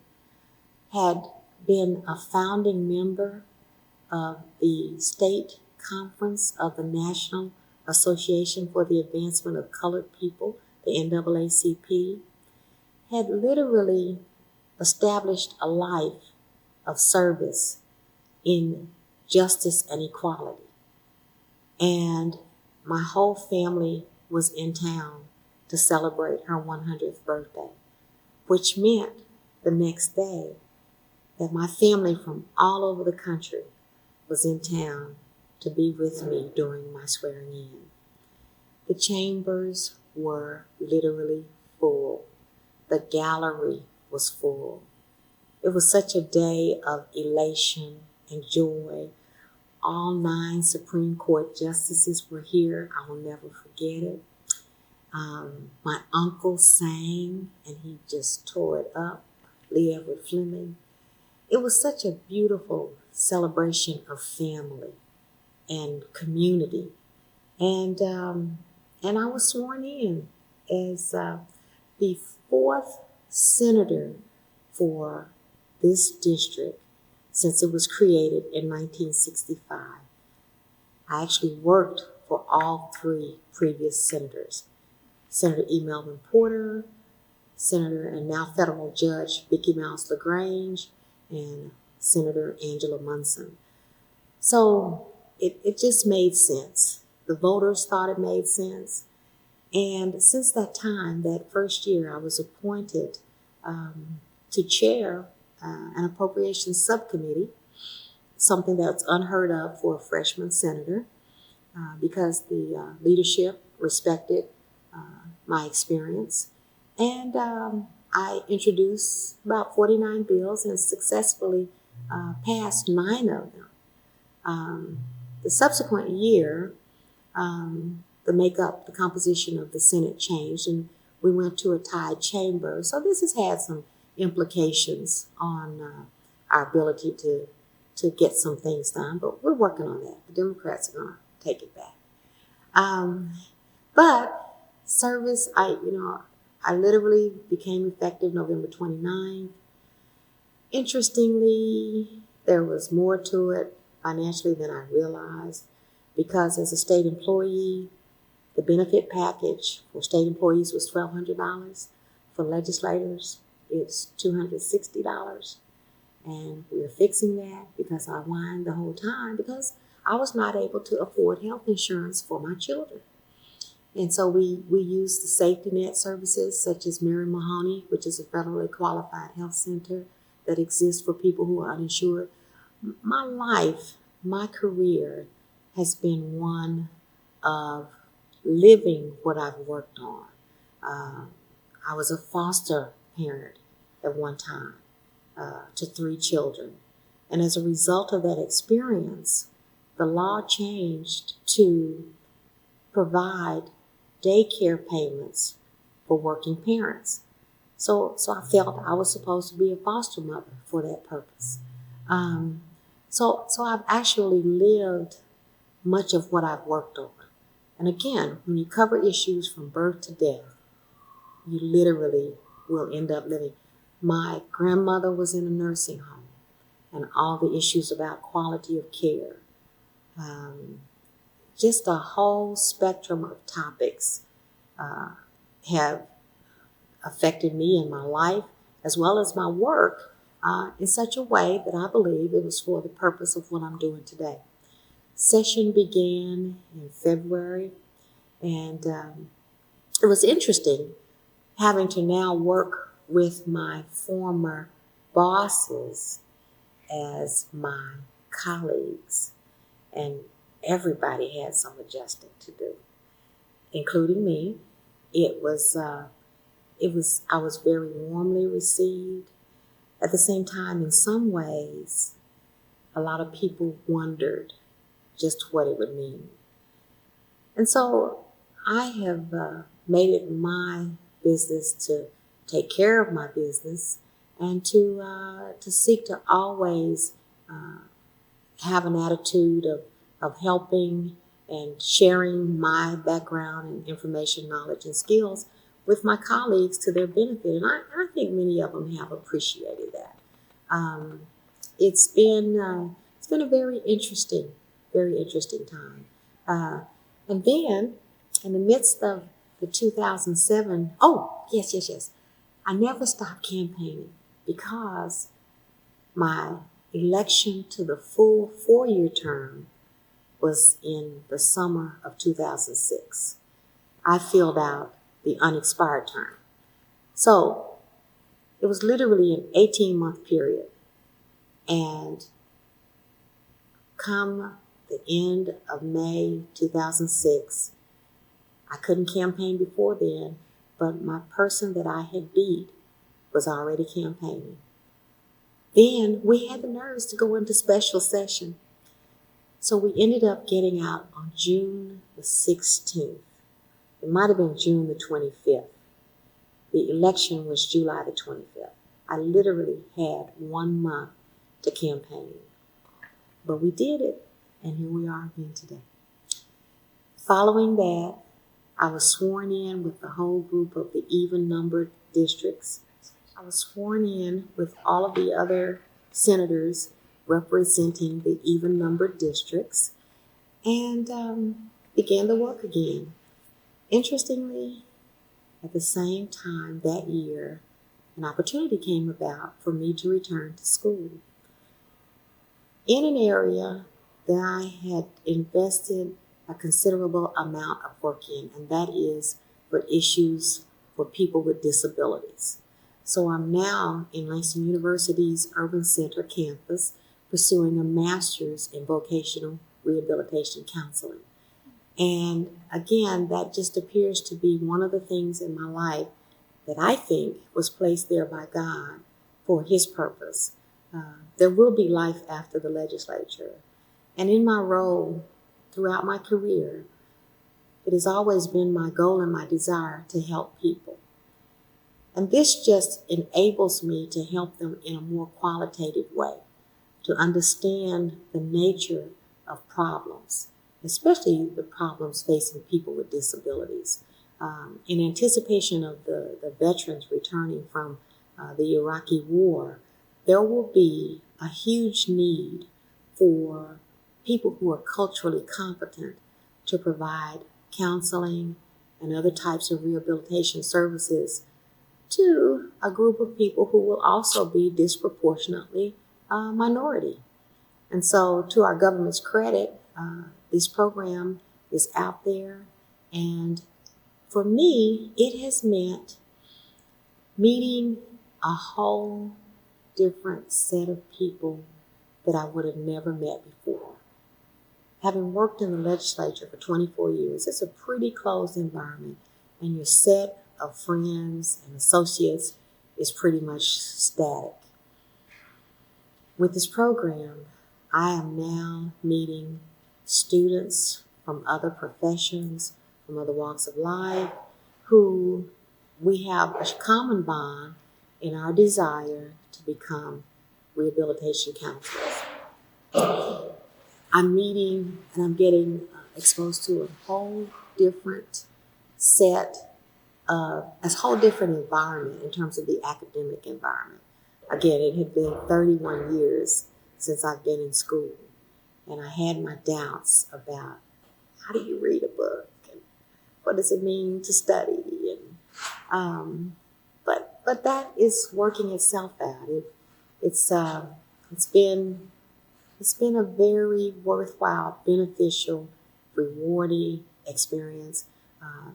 had been a founding member of the State Conference of the National Association for the Advancement of Colored People, the NAACP, had literally established a life of service in justice and equality. And my whole family was in town to celebrate her 100th birthday, which meant the next day that my family from all over the country was in town to be with me during my swearing in. The chambers were literally full. The gallery was full. It was such a day of elation and joy. All 9 Supreme Court justices were here. I will never forget it. My uncle sang, and he just tore it up, Lee Everett Fleming. It was such a beautiful celebration of family and community. And I was sworn in as the 4th senator for this district since it was created in 1965. I actually worked for all 3 previous senators. Senator E. Melvin Porter, Senator and now federal judge Vicki Mouse LaGrange, and Senator Angela Munson. So it just made sense. The voters thought it made sense. And since that time, that first year, I was appointed to chair an appropriations subcommittee, something that's unheard of for a freshman senator, because the leadership respected my experience. And I introduced about 49 bills and successfully passed 9 of them. The subsequent year, the composition of the Senate changed, and we went to a tied chamber. So this has had some implications on our ability to get some things done, but we're working on that. The Democrats are going to take it back. But service, I literally became effective November 29th. Interestingly, there was more to it financially than I realized, because as a state employee, the benefit package for state employees was $1,200. For legislators, it's $260. And we're fixing that because I whined the whole time because I was not able to afford health insurance for my children. And so we use the safety net services such as Mary Mahoney, which is a federally qualified health center that exists for people who are uninsured. My life, my career has been one of living what I've worked on. I was a foster parent at one time to 3 children. And as a result of that experience, the law changed to provide daycare payments for working parents. So I felt I was supposed to be a foster mother for that purpose. So I've actually lived much of what I've worked on. And again, when you cover issues from birth to death, you literally will end up living. My grandmother was in a nursing home, and all the issues about quality of care. Just a whole spectrum of topics have affected me in my life as well as my work in such a way that I believe it was for the purpose of what I'm doing today. Session began in February, and it was interesting having to now work with my former bosses as my colleagues. And everybody had some adjusting to do, including me. I was very warmly received. At the same time, in some ways, a lot of people wondered just what it would mean. And so I have made it my business to take care of my business and to seek to always have an attitude of helping and sharing my background and information, knowledge, and skills with my colleagues to their benefit. And I think many of them have appreciated that. It's been a very interesting time. And then, in the midst of the 2007, yes. I never stopped campaigning because my election to the full 4-year term was in the summer of 2006. I filled out the unexpired term. So it was literally an 18-month period. And come the end of May 2006, I couldn't campaign before then, but my person that I had beat was already campaigning. Then we had the nerves to go into special session. So we ended up getting out on June the 16th. It might have been June the 25th. The election was July the 25th. I literally had 1 month to campaign. But we did it, and here we are again today. Following that, I was sworn in with the whole group of the even-numbered districts. I was sworn in with all of the other senators representing the even-numbered districts and began to work again. Interestingly, at the same time that year, an opportunity came about for me to return to school in an area that I had invested a considerable amount of work in, and that is for issues for people with disabilities. So I'm now in Langston University's Urban Center campus pursuing a master's in vocational rehabilitation counseling. And again, that just appears to be one of the things in my life that I think was placed there by God for His purpose. There will be life after the legislature. And in my role throughout my career, it has always been my goal and my desire to help people. And this just enables me to help them in a more qualitative way, to understand the nature of problems, especially the problems facing people with disabilities. In anticipation of the veterans returning from the Iraqi war, there will be a huge need for people who are culturally competent to provide counseling and other types of rehabilitation services to a group of people who will also be disproportionately minority. And so to our government's credit, this program is out there. And for me, it has meant meeting a whole different set of people that I would have never met before. Having worked in the legislature for 24 years, it's a pretty closed environment, and your set of friends and associates is pretty much static. With this program, I am now meeting students from other professions, from other walks of life, who we have a common bond in our desire to become rehabilitation counselors. I'm meeting and I'm getting exposed to a whole different environment in terms of the academic environment. Again, it had been 31 years since I've been in school, and I had my doubts about how do you read a book and what does it mean to study, and but that is working itself out. It's been a very worthwhile, beneficial, rewarding experience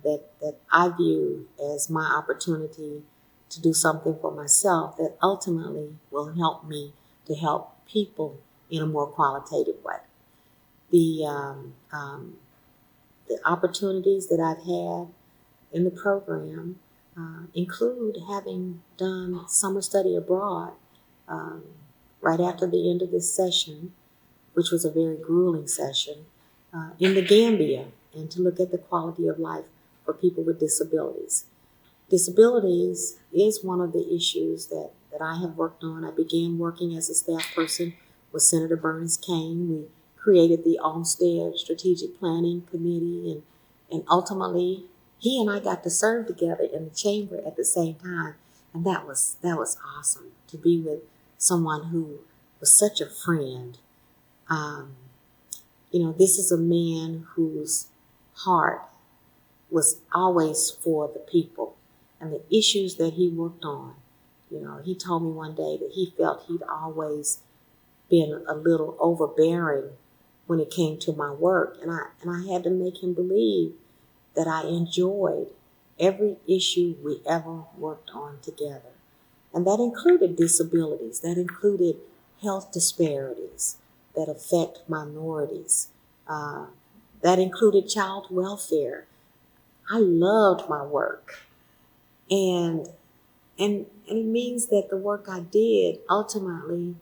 that I view as my opportunity to do something for myself that ultimately will help me to help people in a more qualitative way. the the opportunities that I've had in the program include having done summer study abroad right after the end of this session, which was a very grueling session, in the Gambia, and to look at the quality of life for people with disabilities. Disabilities is one of the issues that I have worked on. I began working as a staff person with Senator Burns Kane. We created the Olmsted Strategic Planning Committee, and ultimately he and I got to serve together in the chamber at the same time, and that was awesome to be with someone who was such a friend. This is a man whose heart was always for the people and the issues that he worked on. He told me one day that he felt he'd always been a little overbearing when it came to my work, and I had to make him believe that I enjoyed every issue we ever worked on together. And that included disabilities, that included health disparities that affect minorities, that included child welfare. I loved my work, and it means that the work I did ultimately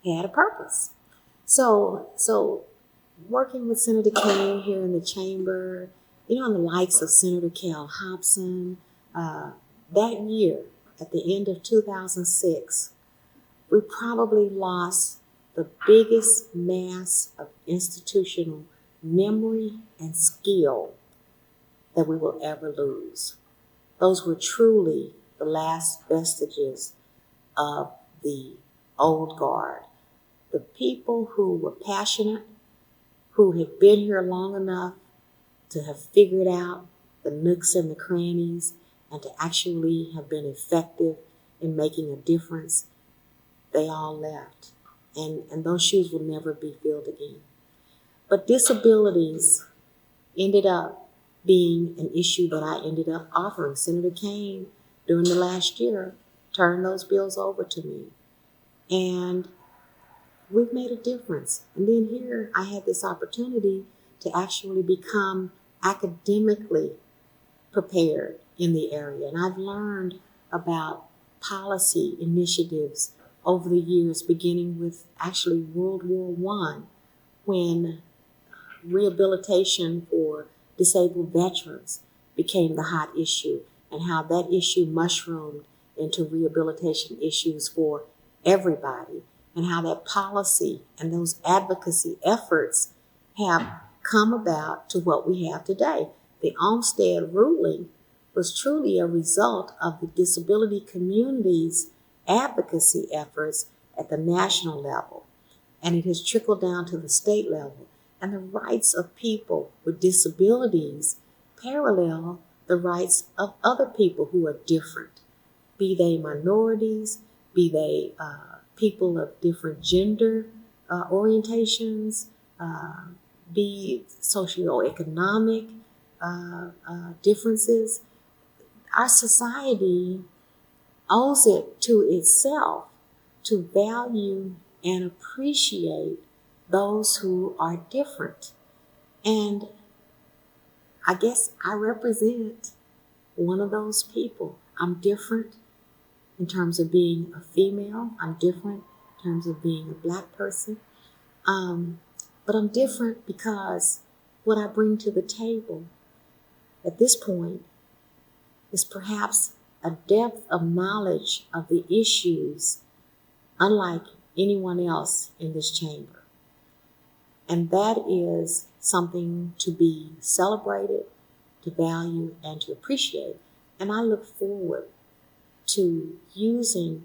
had a purpose. So working with Senator Kane here in the chamber, and the likes of Senator Cal Hobson, that year, at the end of 2006, we probably lost the biggest mass of institutional memory and skill that we will ever lose. Those were truly the last vestiges of the old guard. The people who were passionate, who had been here long enough to have figured out the nooks and the crannies and to actually have been effective in making a difference, they all left. And those shoes will never be filled again. But disabilities ended up being an issue that I ended up offering. Senator Kane, during the last year, turned those bills over to me. And we've made a difference. And then here I had this opportunity to actually become academically prepared in the area. And I've learned about policy initiatives over the years, beginning with actually World War I, when rehabilitation for disabled veterans became the hot issue, and how that issue mushroomed into rehabilitation issues for everybody, and how that policy and those advocacy efforts have come about to what we have today. The Olmsted ruling was truly a result of the disability community's advocacy efforts at the national level, and it has trickled down to the state level. And the rights of people with disabilities parallel the rights of other people who are different, be they minorities, be they people of different gender orientations, be socioeconomic differences. Our society owes it to itself to value and appreciate those who are different. And I guess I represent one of those people. I'm different in terms of being a female. I'm different in terms of being a Black person. But I'm different because what I bring to the table at this point is perhaps a depth of knowledge of the issues unlike anyone else in this chamber. And that is something to be celebrated, to value, and to appreciate. And I look forward to using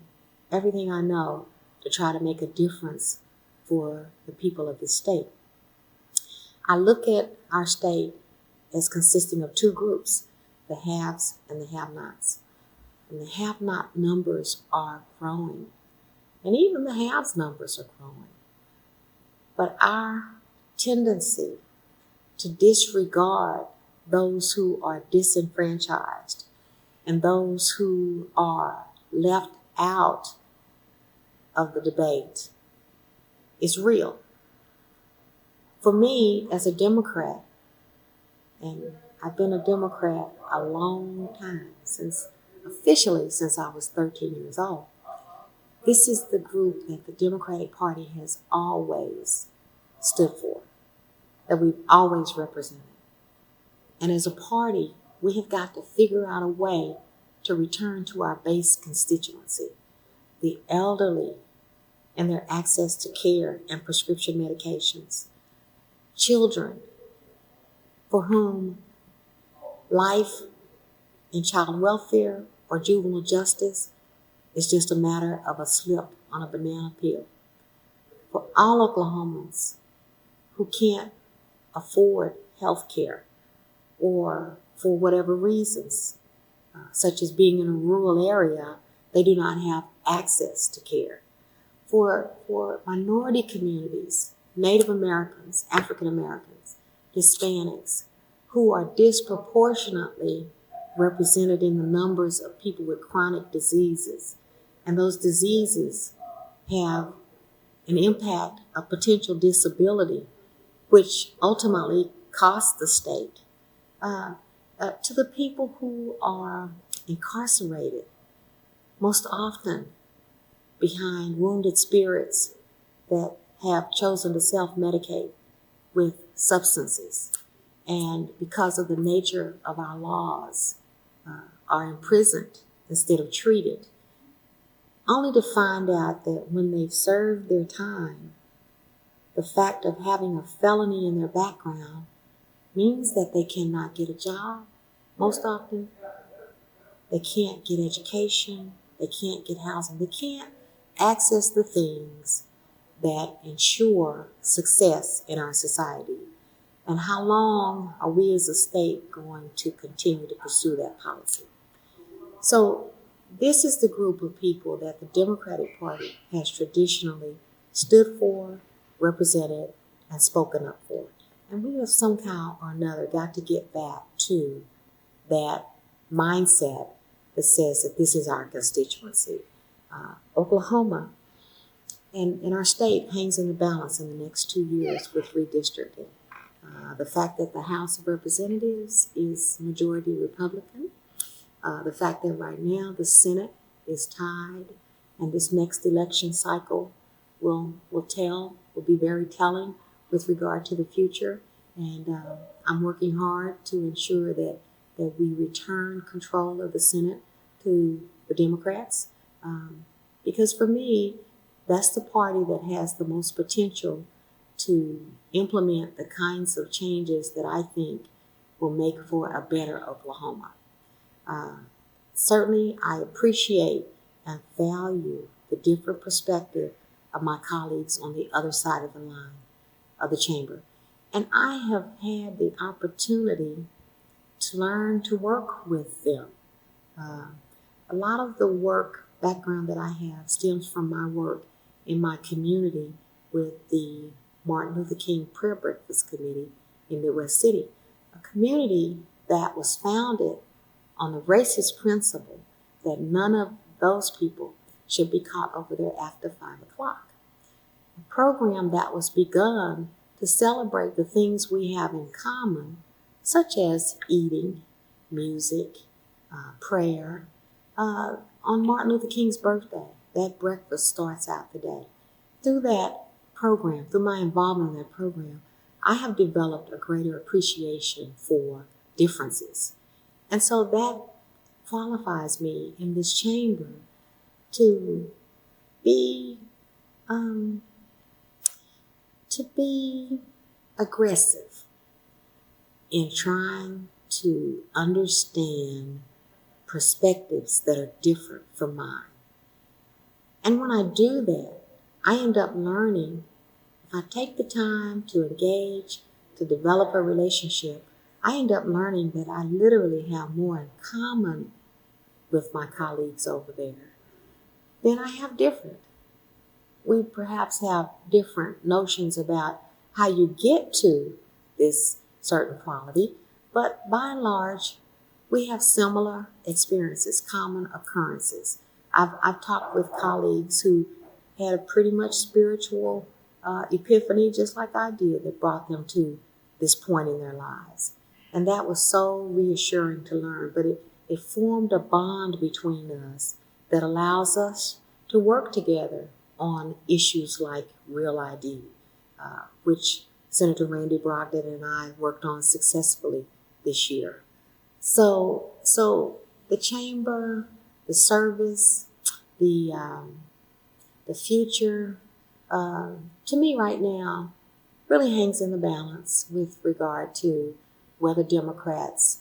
everything I know to try to make a difference for the people of this state. I look at our state as consisting of two groups, the haves and the have-nots. And the have-not numbers are growing. And even the haves numbers are growing. But our tendency to disregard those who are disenfranchised and those who are left out of the debate is real. For me, as a Democrat, and I've been a Democrat a long time, officially since I was 13 years old, this is the group that the Democratic Party has always stood for, that we've always represented. And as a party, we have got to figure out a way to return to our base constituency, the elderly and their access to care and prescription medications, children for whom life in child welfare or juvenile justice is just a matter of a slip on a banana peel. For all Oklahomans who can't afford health care or for whatever reasons, such as being in a rural area, they do not have access to care. For minority communities, Native Americans, African Americans, Hispanics, who are disproportionately represented in the numbers of people with chronic diseases. And those diseases have an impact of potential disability, which ultimately costs the state. To the people who are incarcerated, most often behind wounded spirits that have chosen to self-medicate with substances, and because of the nature of our laws, are imprisoned instead of treated, only to find out that when they've served their time, the fact of having a felony in their background means that they cannot get a job. Most often, they can't get education, they can't get housing, they can't access the things that ensure success in our society. And how long are we as a state going to continue to pursue that policy? So this is the group of people that the Democratic Party has traditionally stood for, represented, and spoken up for. And we have somehow or another got to get back to that mindset that says that this is our constituency. Oklahoma and our state hangs in the balance in the next 2 years with redistricting. The fact that the House of Representatives is majority Republican, the fact that right now the Senate is tied, and this next election cycle will be very telling with regard to the future. And I'm working hard to ensure that we return control of the Senate to the Democrats, because for me, that's the party that has the most potential to implement the kinds of changes that I think will make for a better Oklahoma. Certainly, I appreciate and value the different perspective of my colleagues on the other side of the line of the chamber. And I have had the opportunity to learn to work with them. A lot of the background that I have stems from my work in my community with the Martin Luther King Prayer Breakfast Committee in Midwest City, a community that was founded on the racist principle that none of those people should be caught over there after 5 o'clock. A program that was begun to celebrate the things we have in common, such as eating, music, prayer. On Martin Luther King's birthday, that breakfast starts out the day. Through that program, through my involvement in that program, I have developed a greater appreciation for differences. And so that qualifies me in this chamber to be aggressive in trying to understand perspectives that are different from mine. And when I do that, I end up learning, if I take the time to engage, to develop a relationship, I end up learning that I literally have more in common with my colleagues over there than I have different. We perhaps have different notions about how you get to this certain quality, but by and large, we have similar experiences, common occurrences. I've talked with colleagues who had a pretty much spiritual epiphany, just like I did, that brought them to this point in their lives. And that was so reassuring to learn. But it formed a bond between us that allows us to work together on issues like Real ID, which Senator Randy Brogdon and I worked on successfully this year. So the chamber, the service, the future, to me right now, really hangs in the balance with regard to whether Democrats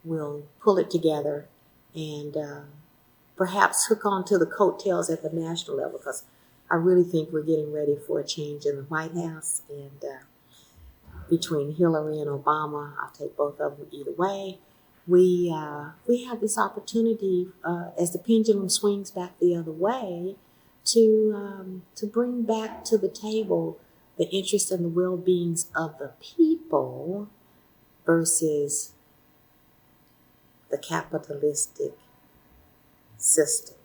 will pull it together and perhaps hook on to the coattails at the national level, because I really think we're getting ready for a change in the White House. And between Hillary and Obama, I'll take both of them either way. We have this opportunity, as the pendulum swings back the other way, to bring back to the table the interest and the well-beings of the people versus the capitalistic system.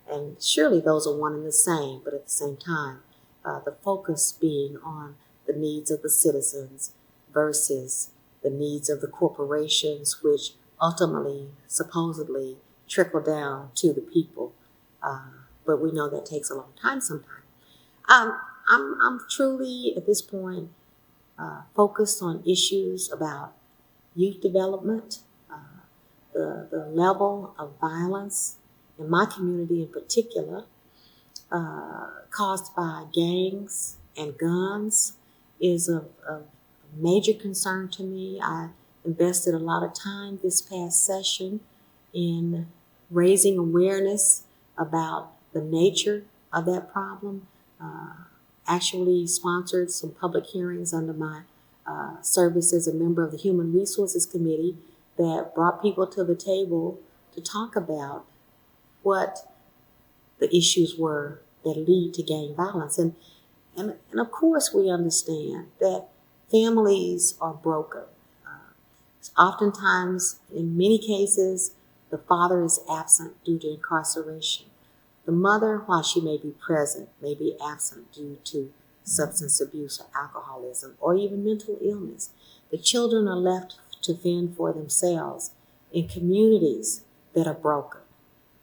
And surely those are one and the same, but at the same time, the focus being on the needs of the citizens versus the needs of the corporations, which ultimately, supposedly, trickle down to the people. But we know that takes a long time sometimes. I'm truly, at this point, focused on issues about youth development, the level of violence in my community in particular, caused by gangs and guns, is of major concern to me. I invested a lot of time this past session in raising awareness about the nature of that problem. Actually sponsored some public hearings under my service as a member of the Human Resources Committee that brought people to the table to talk about what the issues were that lead to gang violence. And of course we understand that families are broken. Oftentimes, in many cases, the father is absent due to incarceration. The mother, while she may be present, may be absent due to substance abuse or alcoholism or even mental illness. The children are left to fend for themselves in communities that are broken,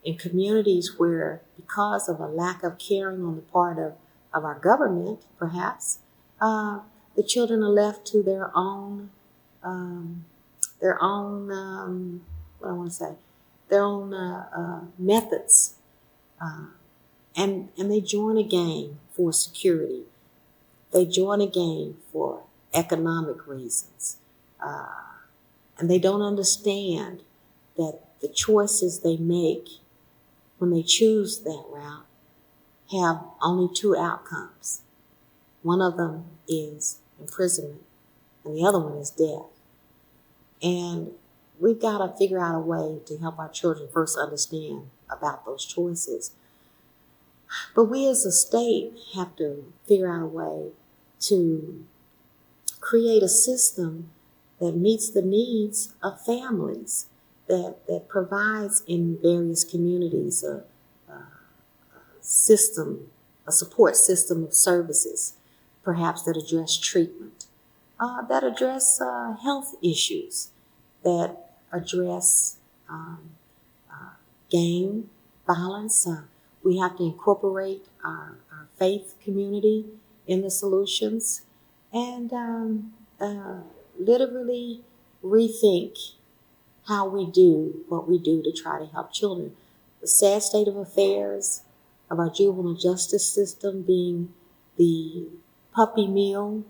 in communities where, because of a lack of caring on the part of our government, perhaps, the children are left to their own methods. And they join a gang for security. They join a gang for economic reasons. And they don't understand that the choices they make when they choose that route have only two outcomes. One of them is imprisonment, and the other one is death. And we've got to figure out a way to help our children first understand about those choices. But we as a state have to figure out a way to create a system that meets the needs of families, that provides in various communities a support system of services, perhaps that address treatment, that address health issues, that address gang violence. We have to incorporate our faith community in the solutions and literally rethink how we do what we do to try to help children. The sad state of affairs of our juvenile justice system being the puppy mill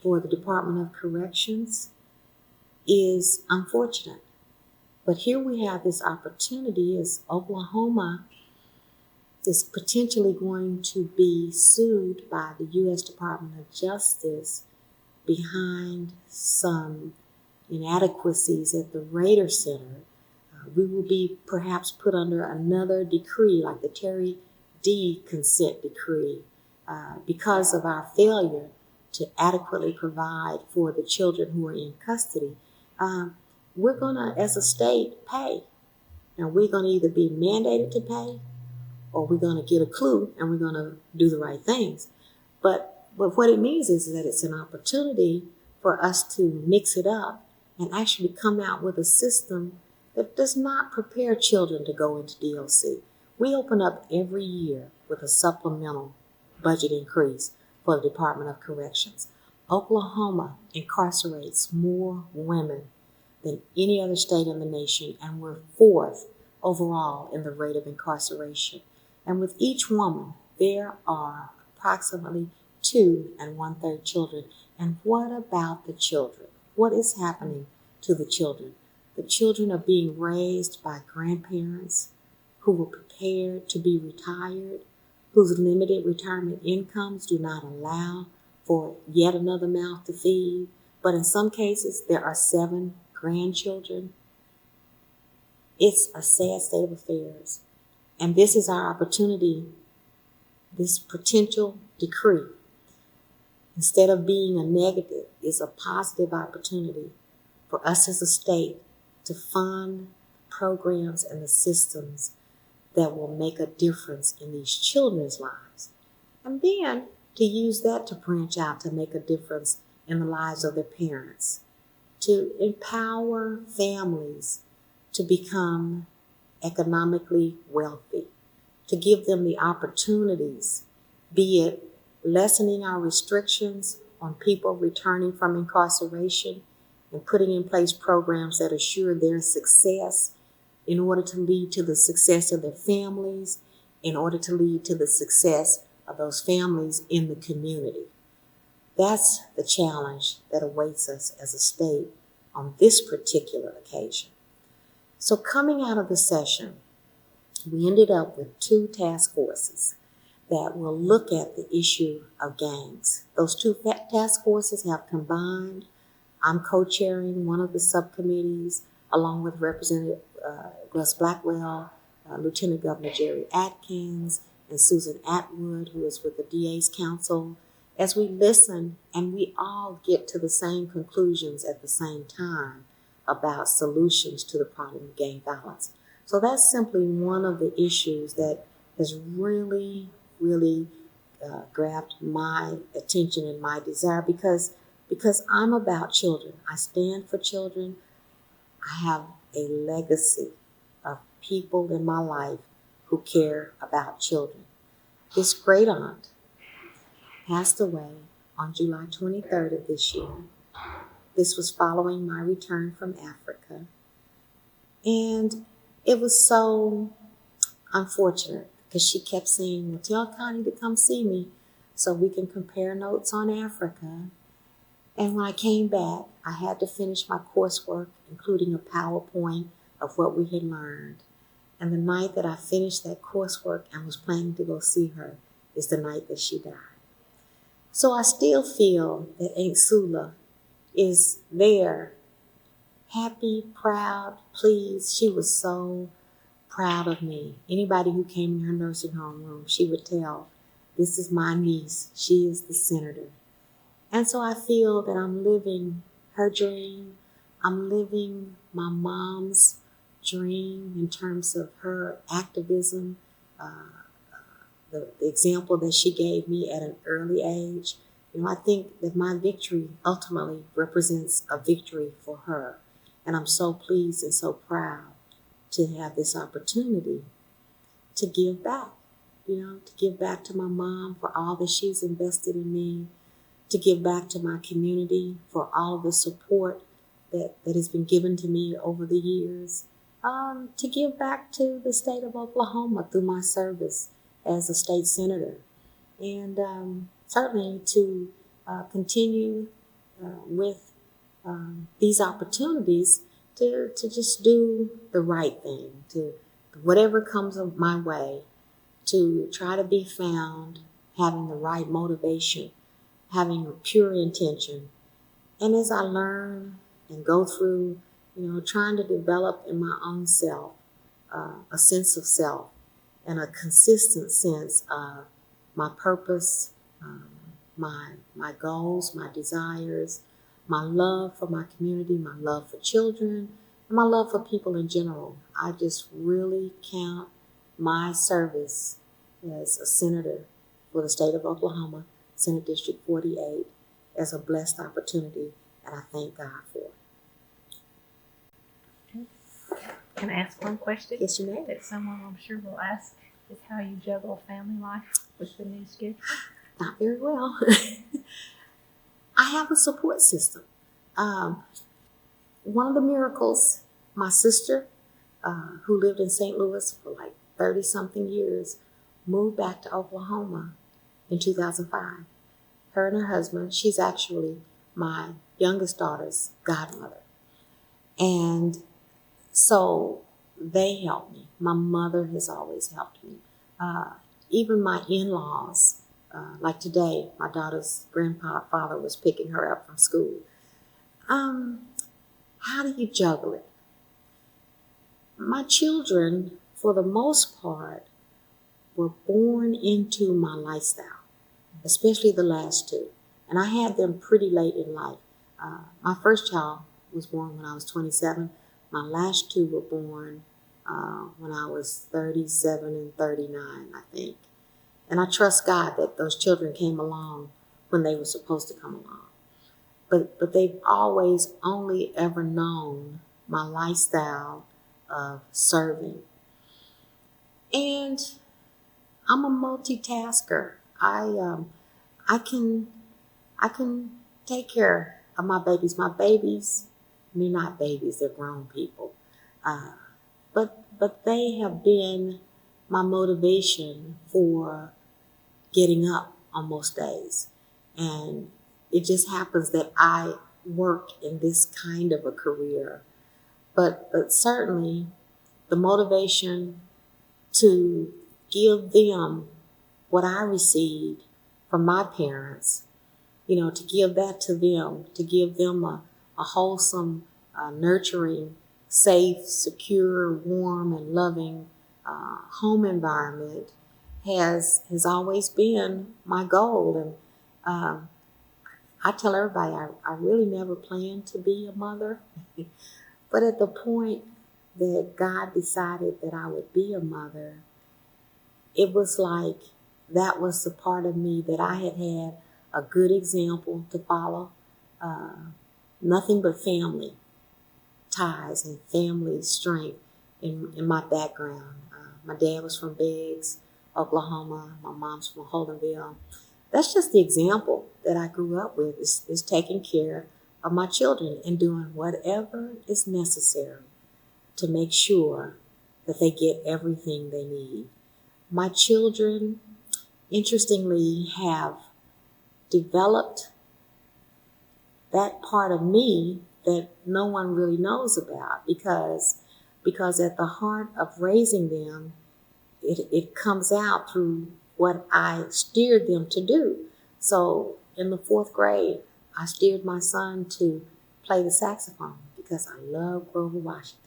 for the Department of Corrections is unfortunate. But here we have this opportunity as Oklahoma is potentially going to be sued by the U.S. Department of Justice behind some inadequacies at the Rader Center. We will be perhaps put under another decree like the Terry D. consent decree because of our failure to adequately provide for the children who are in custody. We're going to, as a state, pay. Now, we're going to either be mandated to pay or we're going to get a clue and we're going to do the right things. But But what it means is that it's an opportunity for us to mix it up and actually come out with a system that does not prepare children to go into DLC. We open up every year with a supplemental budget increase for the Department of Corrections. Oklahoma incarcerates more women than any other state in the nation, and we're 4th overall in the rate of incarceration. And with each woman, there are approximately 2 1/3 children. And what about the children? What is happening to the children? The children are being raised by grandparents who were prepared to be retired, whose limited retirement incomes do not allow for yet another mouth to feed. But in some cases, there are 7 grandchildren. It's a sad state of affairs. And this is our opportunity, this potential decree, instead of being a negative, is a positive opportunity for us as a state to fund programs and the systems that will make a difference in these children's lives. And then to use that to branch out to make a difference in the lives of their parents, to empower families to become economically wealthy, to give them the opportunities, be it lessening our restrictions on people returning from incarceration and putting in place programs that assure their success in order to lead to the success of their families, in order to lead to the success of those families in the community. That's the challenge that awaits us as a state on this particular occasion. So coming out of the session, we ended up with 2 task forces that will look at the issue of gangs. Those 2 task forces have combined. I'm co-chairing one of the subcommittees along with Representative Russ Blackwell, Lieutenant Governor Jerry Atkins, and Susan Atwood, who is with the DA's Council, as we listen and we all get to the same conclusions at the same time about solutions to the problem of gang violence. So that's simply one of the issues that has really grabbed my attention and my desire because I'm about children. I stand for children. I have a legacy of people in my life who care about children. This great aunt passed away on July 23rd of this year. This was following my return from Africa. And it was so unfortunate because she kept saying, well, tell Connie to come see me so we can compare notes on Africa. And when I came back, I had to finish my coursework, including a PowerPoint of what we had learned. And the night that I finished that coursework and was planning to go see her is the night that she died. So I still feel that Aunt Sula is there, happy, proud, pleased. She was so proud of me. Anybody who came in her nursing home room, she would tell, this is my niece. She is the senator. And so I feel that I'm living her dream. I'm living my mom's dream in terms of her activism, the example that she gave me at an early age. I think that my victory ultimately represents a victory for her. And I'm so pleased and so proud to have this opportunity to give back, to give back to my mom for all that she's invested in me, to give back to my community for all of the support that has been given to me over the years, to give back to the state of Oklahoma through my service as a state senator, and certainly to continue with these opportunities to just do the right thing, to whatever comes my way, to try to be found having the right motivation, having a pure intention. And as I learn and go through, trying to develop in my own self a sense of self and a consistent sense of my purpose, my goals, my desires, my love for my community, my love for children, and my love for people in general. I just really count my service as a senator for the state of Oklahoma Senate District 48 as a blessed opportunity, and I thank God for it. Can I ask one question? Yes, you may. That someone I'm sure will ask is how you juggle family life with the new schedule. Not very well. I have a support system. One of the miracles, my sister, who lived in St. Louis for like 30-something years, moved back to Oklahoma in 2005. Her and her husband, she's actually my youngest daughter's godmother. And so they helped me. My mother has always helped me. Even my in-laws, like today, my daughter's grandfather was picking her up from school. How do you juggle it? My children, for the most part, were born into my lifestyle, especially the last two. And I had them pretty late in life. My first child was born when I was 27. My last two were born when I was 37 and 39, I think. And I trust God that those children came along when they were supposed to come along. But they've always only ever known my lifestyle of serving. And I'm a multitasker. I can take care of my babies. My babies, they're not babies, they're grown people. But they have been my motivation for getting up on most days. And it just happens that I work in this kind of a career. But certainly the motivation to give them what I received from my parents, to give that to them, to give them a wholesome, nurturing, safe, secure, warm, and loving home environment has always been my goal. And I tell everybody I really never planned to be a mother. But at the point that God decided that I would be a mother, it was like that was the part of me that I had a good example to follow. Nothing but family ties and family strength in my background. My dad was from Biggs, Oklahoma. My mom's from Holdenville. That's just the example that I grew up with, is taking care of my children and doing whatever is necessary to make sure that they get everything they need. My children, interestingly, have developed that part of me that no one really knows about, because at the heart of raising them, it comes out through what I steered them to do. So in the 4th grade, I steered my son to play the saxophone because I love Grover Washington.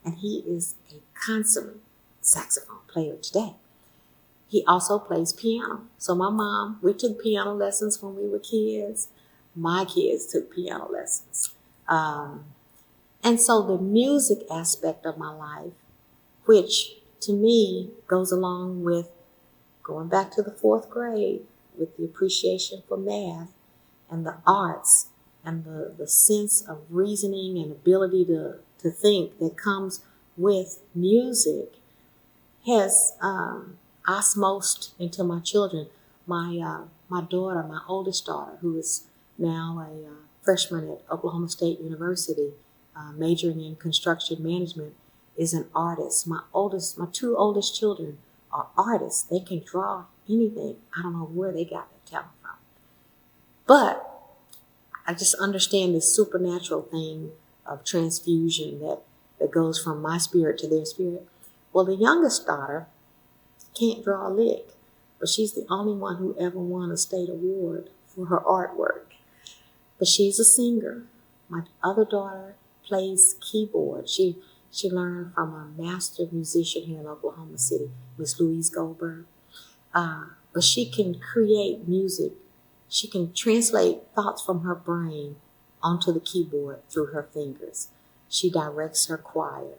And he is a consummate saxophone player today. He also plays piano. So my mom, we took piano lessons when we were kids. My kids took piano lessons. And so the music aspect of my life, which to me goes along with going back to the 4th grade with the appreciation for math and the arts and the sense of reasoning and ability to think that comes with music, has osmosed into my children. My daughter, my oldest daughter, who is now a freshman at Oklahoma State University, majoring in construction management, is an artist. My 2 oldest children are artists. They can draw anything. I don't know where they got that talent from. But I just understand this supernatural thing of transfusion that goes from my spirit to their spirit. Well, the youngest daughter can't draw a lick, but she's the only one who ever won a state award for her artwork. But she's a singer. My other daughter plays keyboard. She learned from a master musician here in Oklahoma City, Miss Louise Goldberg. But she can create music. She can translate thoughts from her brain onto the keyboard through her fingers. She directs her choir.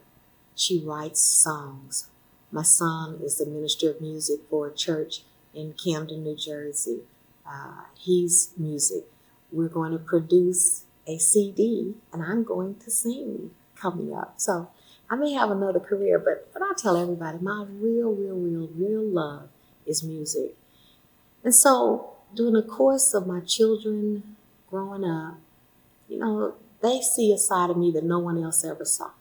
She writes songs. My son is the minister of music for a church in Camden, New Jersey. He's music. We're going to produce a CD, and I'm going to sing coming up. So I may have another career, but I tell everybody my real love is music. And so during the course of my children growing up, they see a side of me that no one else ever saw.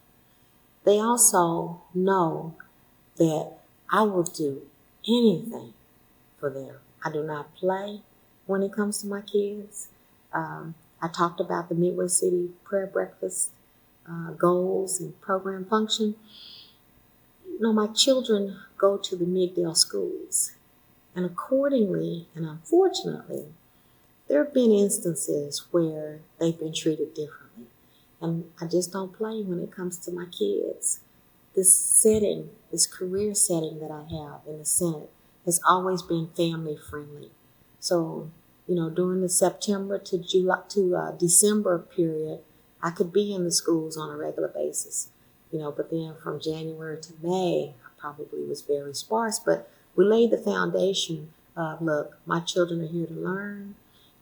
They also know that I will do anything for them. I do not play when it comes to my kids. I talked about the Midway City Prayer Breakfast goals and program function. My children go to the Middale schools, and accordingly and unfortunately, there have been instances where they've been treated differently. And I just don't play when it comes to my kids. This setting, this career setting that I have in the Senate has always been family friendly. So, during the September to December period, I could be in the schools on a regular basis. But then from January to May, I probably was very sparse. But we laid the foundation of, look, my children are here to learn.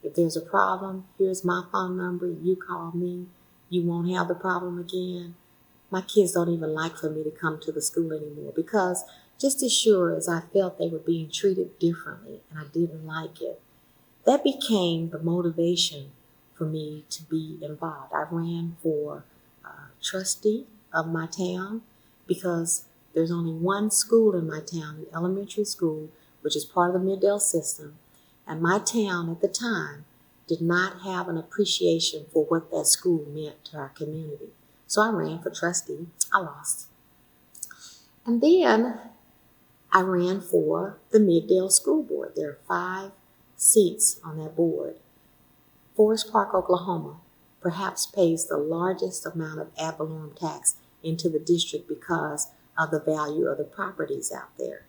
If there's a problem, here's my phone number. You call me. You won't have the problem again. My kids don't even like for me to come to the school anymore because just as sure as I felt they were being treated differently and I didn't like it, that became the motivation for me to be involved. I ran for trustee of my town because there's only one school in my town, an elementary school, which is part of the Middale system. And my town at the time did not have an appreciation for what that school meant to our community. So I ran for trustee. I lost. And then I ran for the Middale School Board. There are 5 seats on that board. Forest Park, Oklahoma, perhaps pays the largest amount of ad valorem tax into the district because of the value of the properties out there.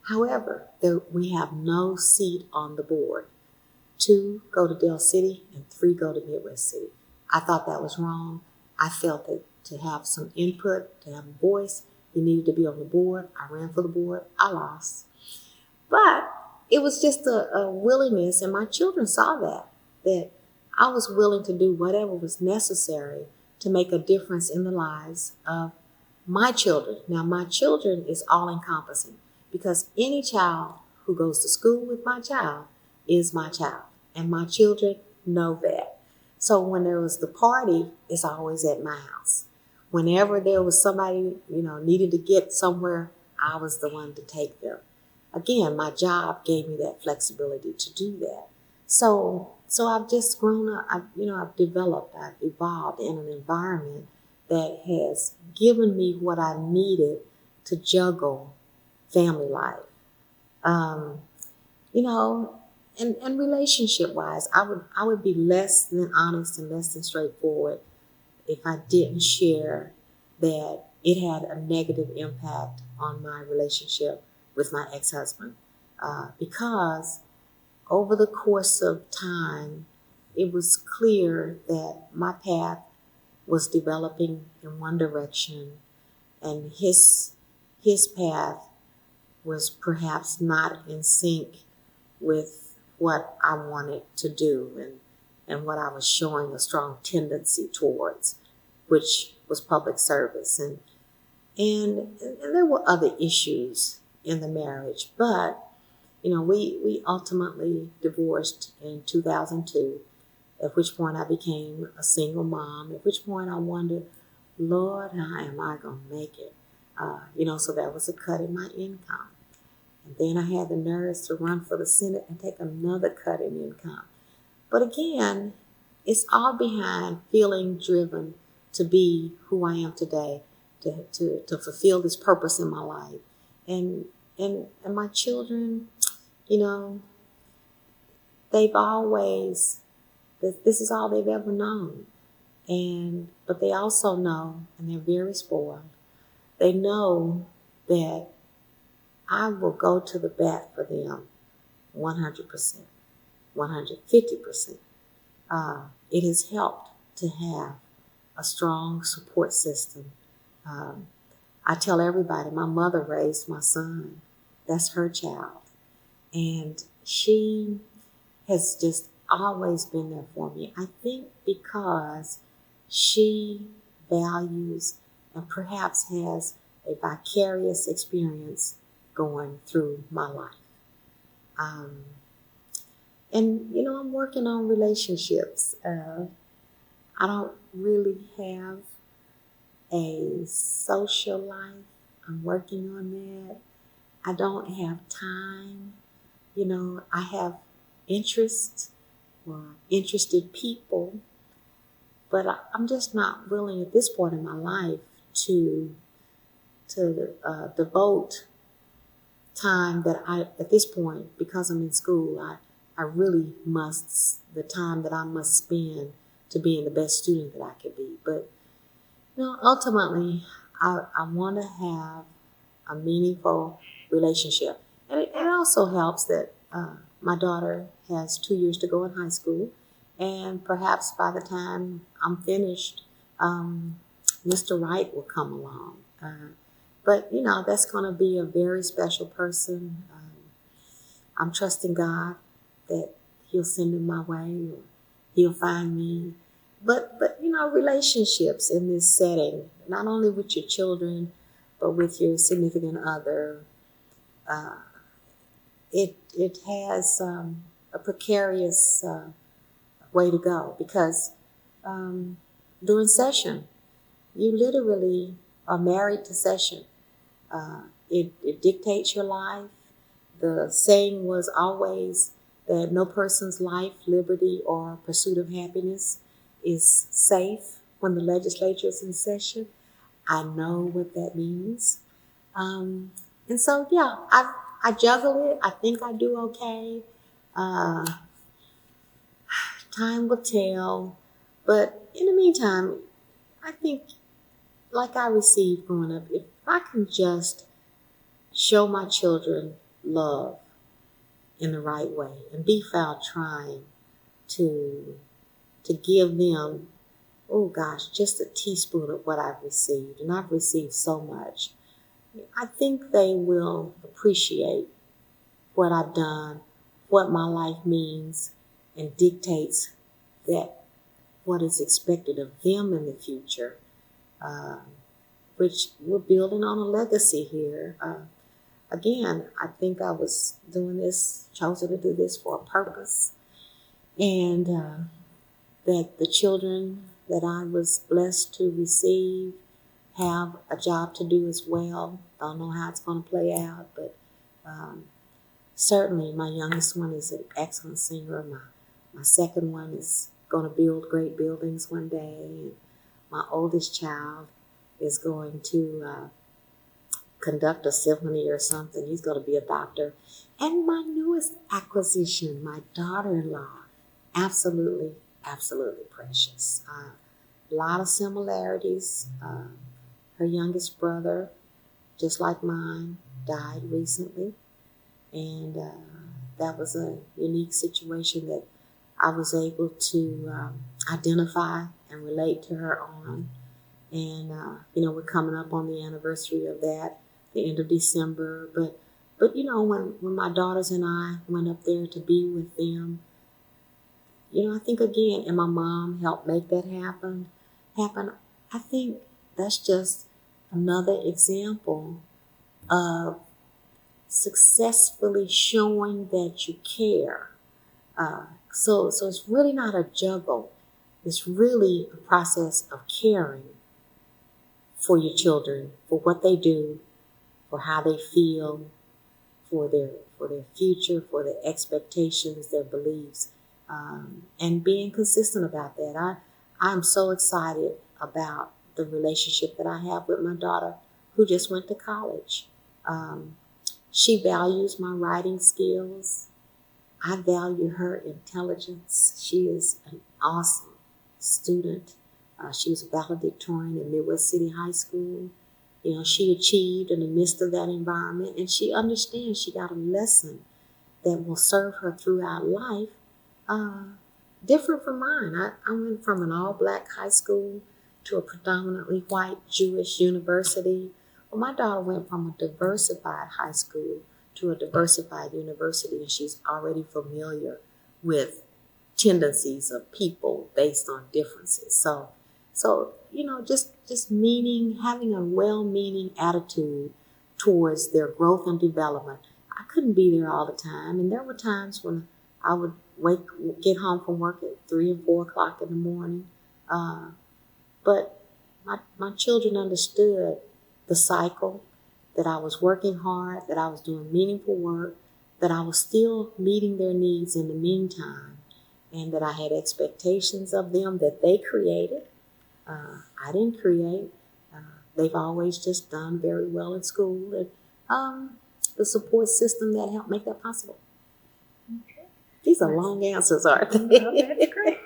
However, we have no seat on the board. 2 go to Dale City and 3 go to Midwest City. I thought that was wrong. I felt that to have some input, to have a voice, you needed to be on the board. I ran for the board. I lost. But it was just a willingness, and my children saw that I was willing to do whatever was necessary to make a difference in the lives of my children. Now, my children is all-encompassing because any child who goes to school with my child is my child, and my children know that. So when there was the party, it's always at my house. Whenever there was somebody, needed to get somewhere, I was the one to take them. Again, my job gave me that flexibility to do that. So I've just grown up, I've developed, I've evolved in an environment that has given me what I needed to juggle family life. And relationship-wise, I would be less than honest and less than straightforward if I didn't share that it had a negative impact on my relationship with my ex-husband. Because over the course of time, it was clear that my path was developing in one direction, and his path was perhaps not in sync with what I wanted to do and what I was showing a strong tendency towards, which was public service. And there were other issues in the marriage, but we ultimately divorced in 2002, at which point I became a single mom, at which point I wondered, Lord, how am I going to make it? So that was a cut in my income. And then I had the nerves to run for the Senate and take another cut in income. But again, it's all behind feeling driven to be who I am today, to fulfill this purpose in my life. And my children, they've always, this is all they've ever known. But they also know, and they're very spoiled, they know that I will go to the bat for them 100%, 150%. It has helped to have a strong support system. I tell everybody, my mother raised my son. That's her child. And she has just always been there for me. I think because she values and perhaps has a vicarious experience going through my life. And, I'm working on relationships. I don't really have a social life. I'm working on that. I don't have time. I have interests or interested people, but I'm just not willing at this point in my life to devote time that at this point, because I'm in school, I really the time that I must spend to being the best student that I could be. But, ultimately, I want to have a meaningful relationship. And it also helps that my daughter has 2 years to go in high school. And perhaps by the time I'm finished, Mr. Wright will come along. But, that's going to be a very special person. I'm trusting God that he'll send him my way or he'll find me. But relationships in this setting, not only with your children, but with your significant other, it has a precarious way to go because during session, you literally are married to session. It dictates your life. The saying was always that no person's life, liberty, or pursuit of happiness is safe when the legislature is in session. I know what that means. And so, yeah, I juggle it. I think I do okay. Time will tell. But in the meantime, I think, like I received growing up, if I can just show my children love in the right way and be found trying to give them, oh gosh, just a teaspoon of what I've received, and I've received so much, I think they will appreciate what I've done, what my life means, and dictates that what is expected of them in the future, which we're building on a legacy here. Again, I think I was chosen to do this for a purpose, and that the children that I was blessed to receive have a job to do as well. Don't know how it's going to play out, but certainly my youngest one is an excellent singer. My second one is going to build great buildings one day. And my oldest child is going to conduct a symphony or something. He's going to be a doctor. And my newest acquisition, my daughter-in-law, absolutely, absolutely precious. A lot of similarities. Her youngest brother, just like mine, died recently. And that was a unique situation that I was able to identify and relate to her on. And, we're coming up on the anniversary of that, the end of December. But when my daughters and I went up there to be with them, I think again, and my mom helped make that happen. I think that's just another example of successfully showing that you care. So it's really not a juggle. It's really a process of caring for your children, for what they do, for how they feel, for their future, for their expectations, their beliefs, and being consistent about that. I'm so excited about the relationship that I have with my daughter, who just went to college. She values my writing skills. I value her intelligence. She is an awesome student. She was a valedictorian at Midwest City High School. She achieved in the midst of that environment, and she understands she got a lesson that will serve her throughout life, different from mine. I went from an all-black high school to a predominantly white Jewish university. Well, my daughter went from a diversified high school to a diversified university, and she's already familiar with tendencies of people based on differences. So just meaning, having a well-meaning attitude towards their growth and development. I couldn't be there all the time, and there were times when I would get home from work at 3 and 4 o'clock in the morning. But my children understood the cycle, that I was working hard, that I was doing meaningful work, that I was still meeting their needs in the meantime, and that I had expectations of them that they created. I didn't create. They've always just done very well in school, and the support system that helped make that possible. Okay. These are long answers, aren't they? Oh, that's great.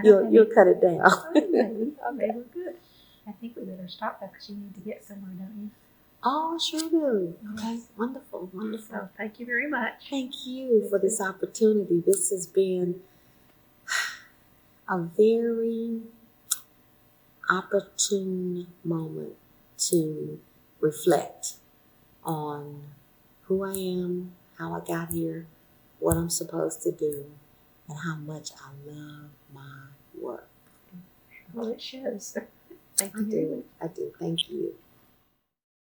You'll cut it down. Maybe. Okay, we're good. I think we better stop though, because you need to get somewhere, don't you? Oh, sure do. Okay, wonderful. So thank you very much. Thank you for this opportunity. This has been a very opportune moment to reflect on who I am, how I got here, what I'm supposed to do, and how much I love my work. Well, it shows. Thank you. I do. Thank you.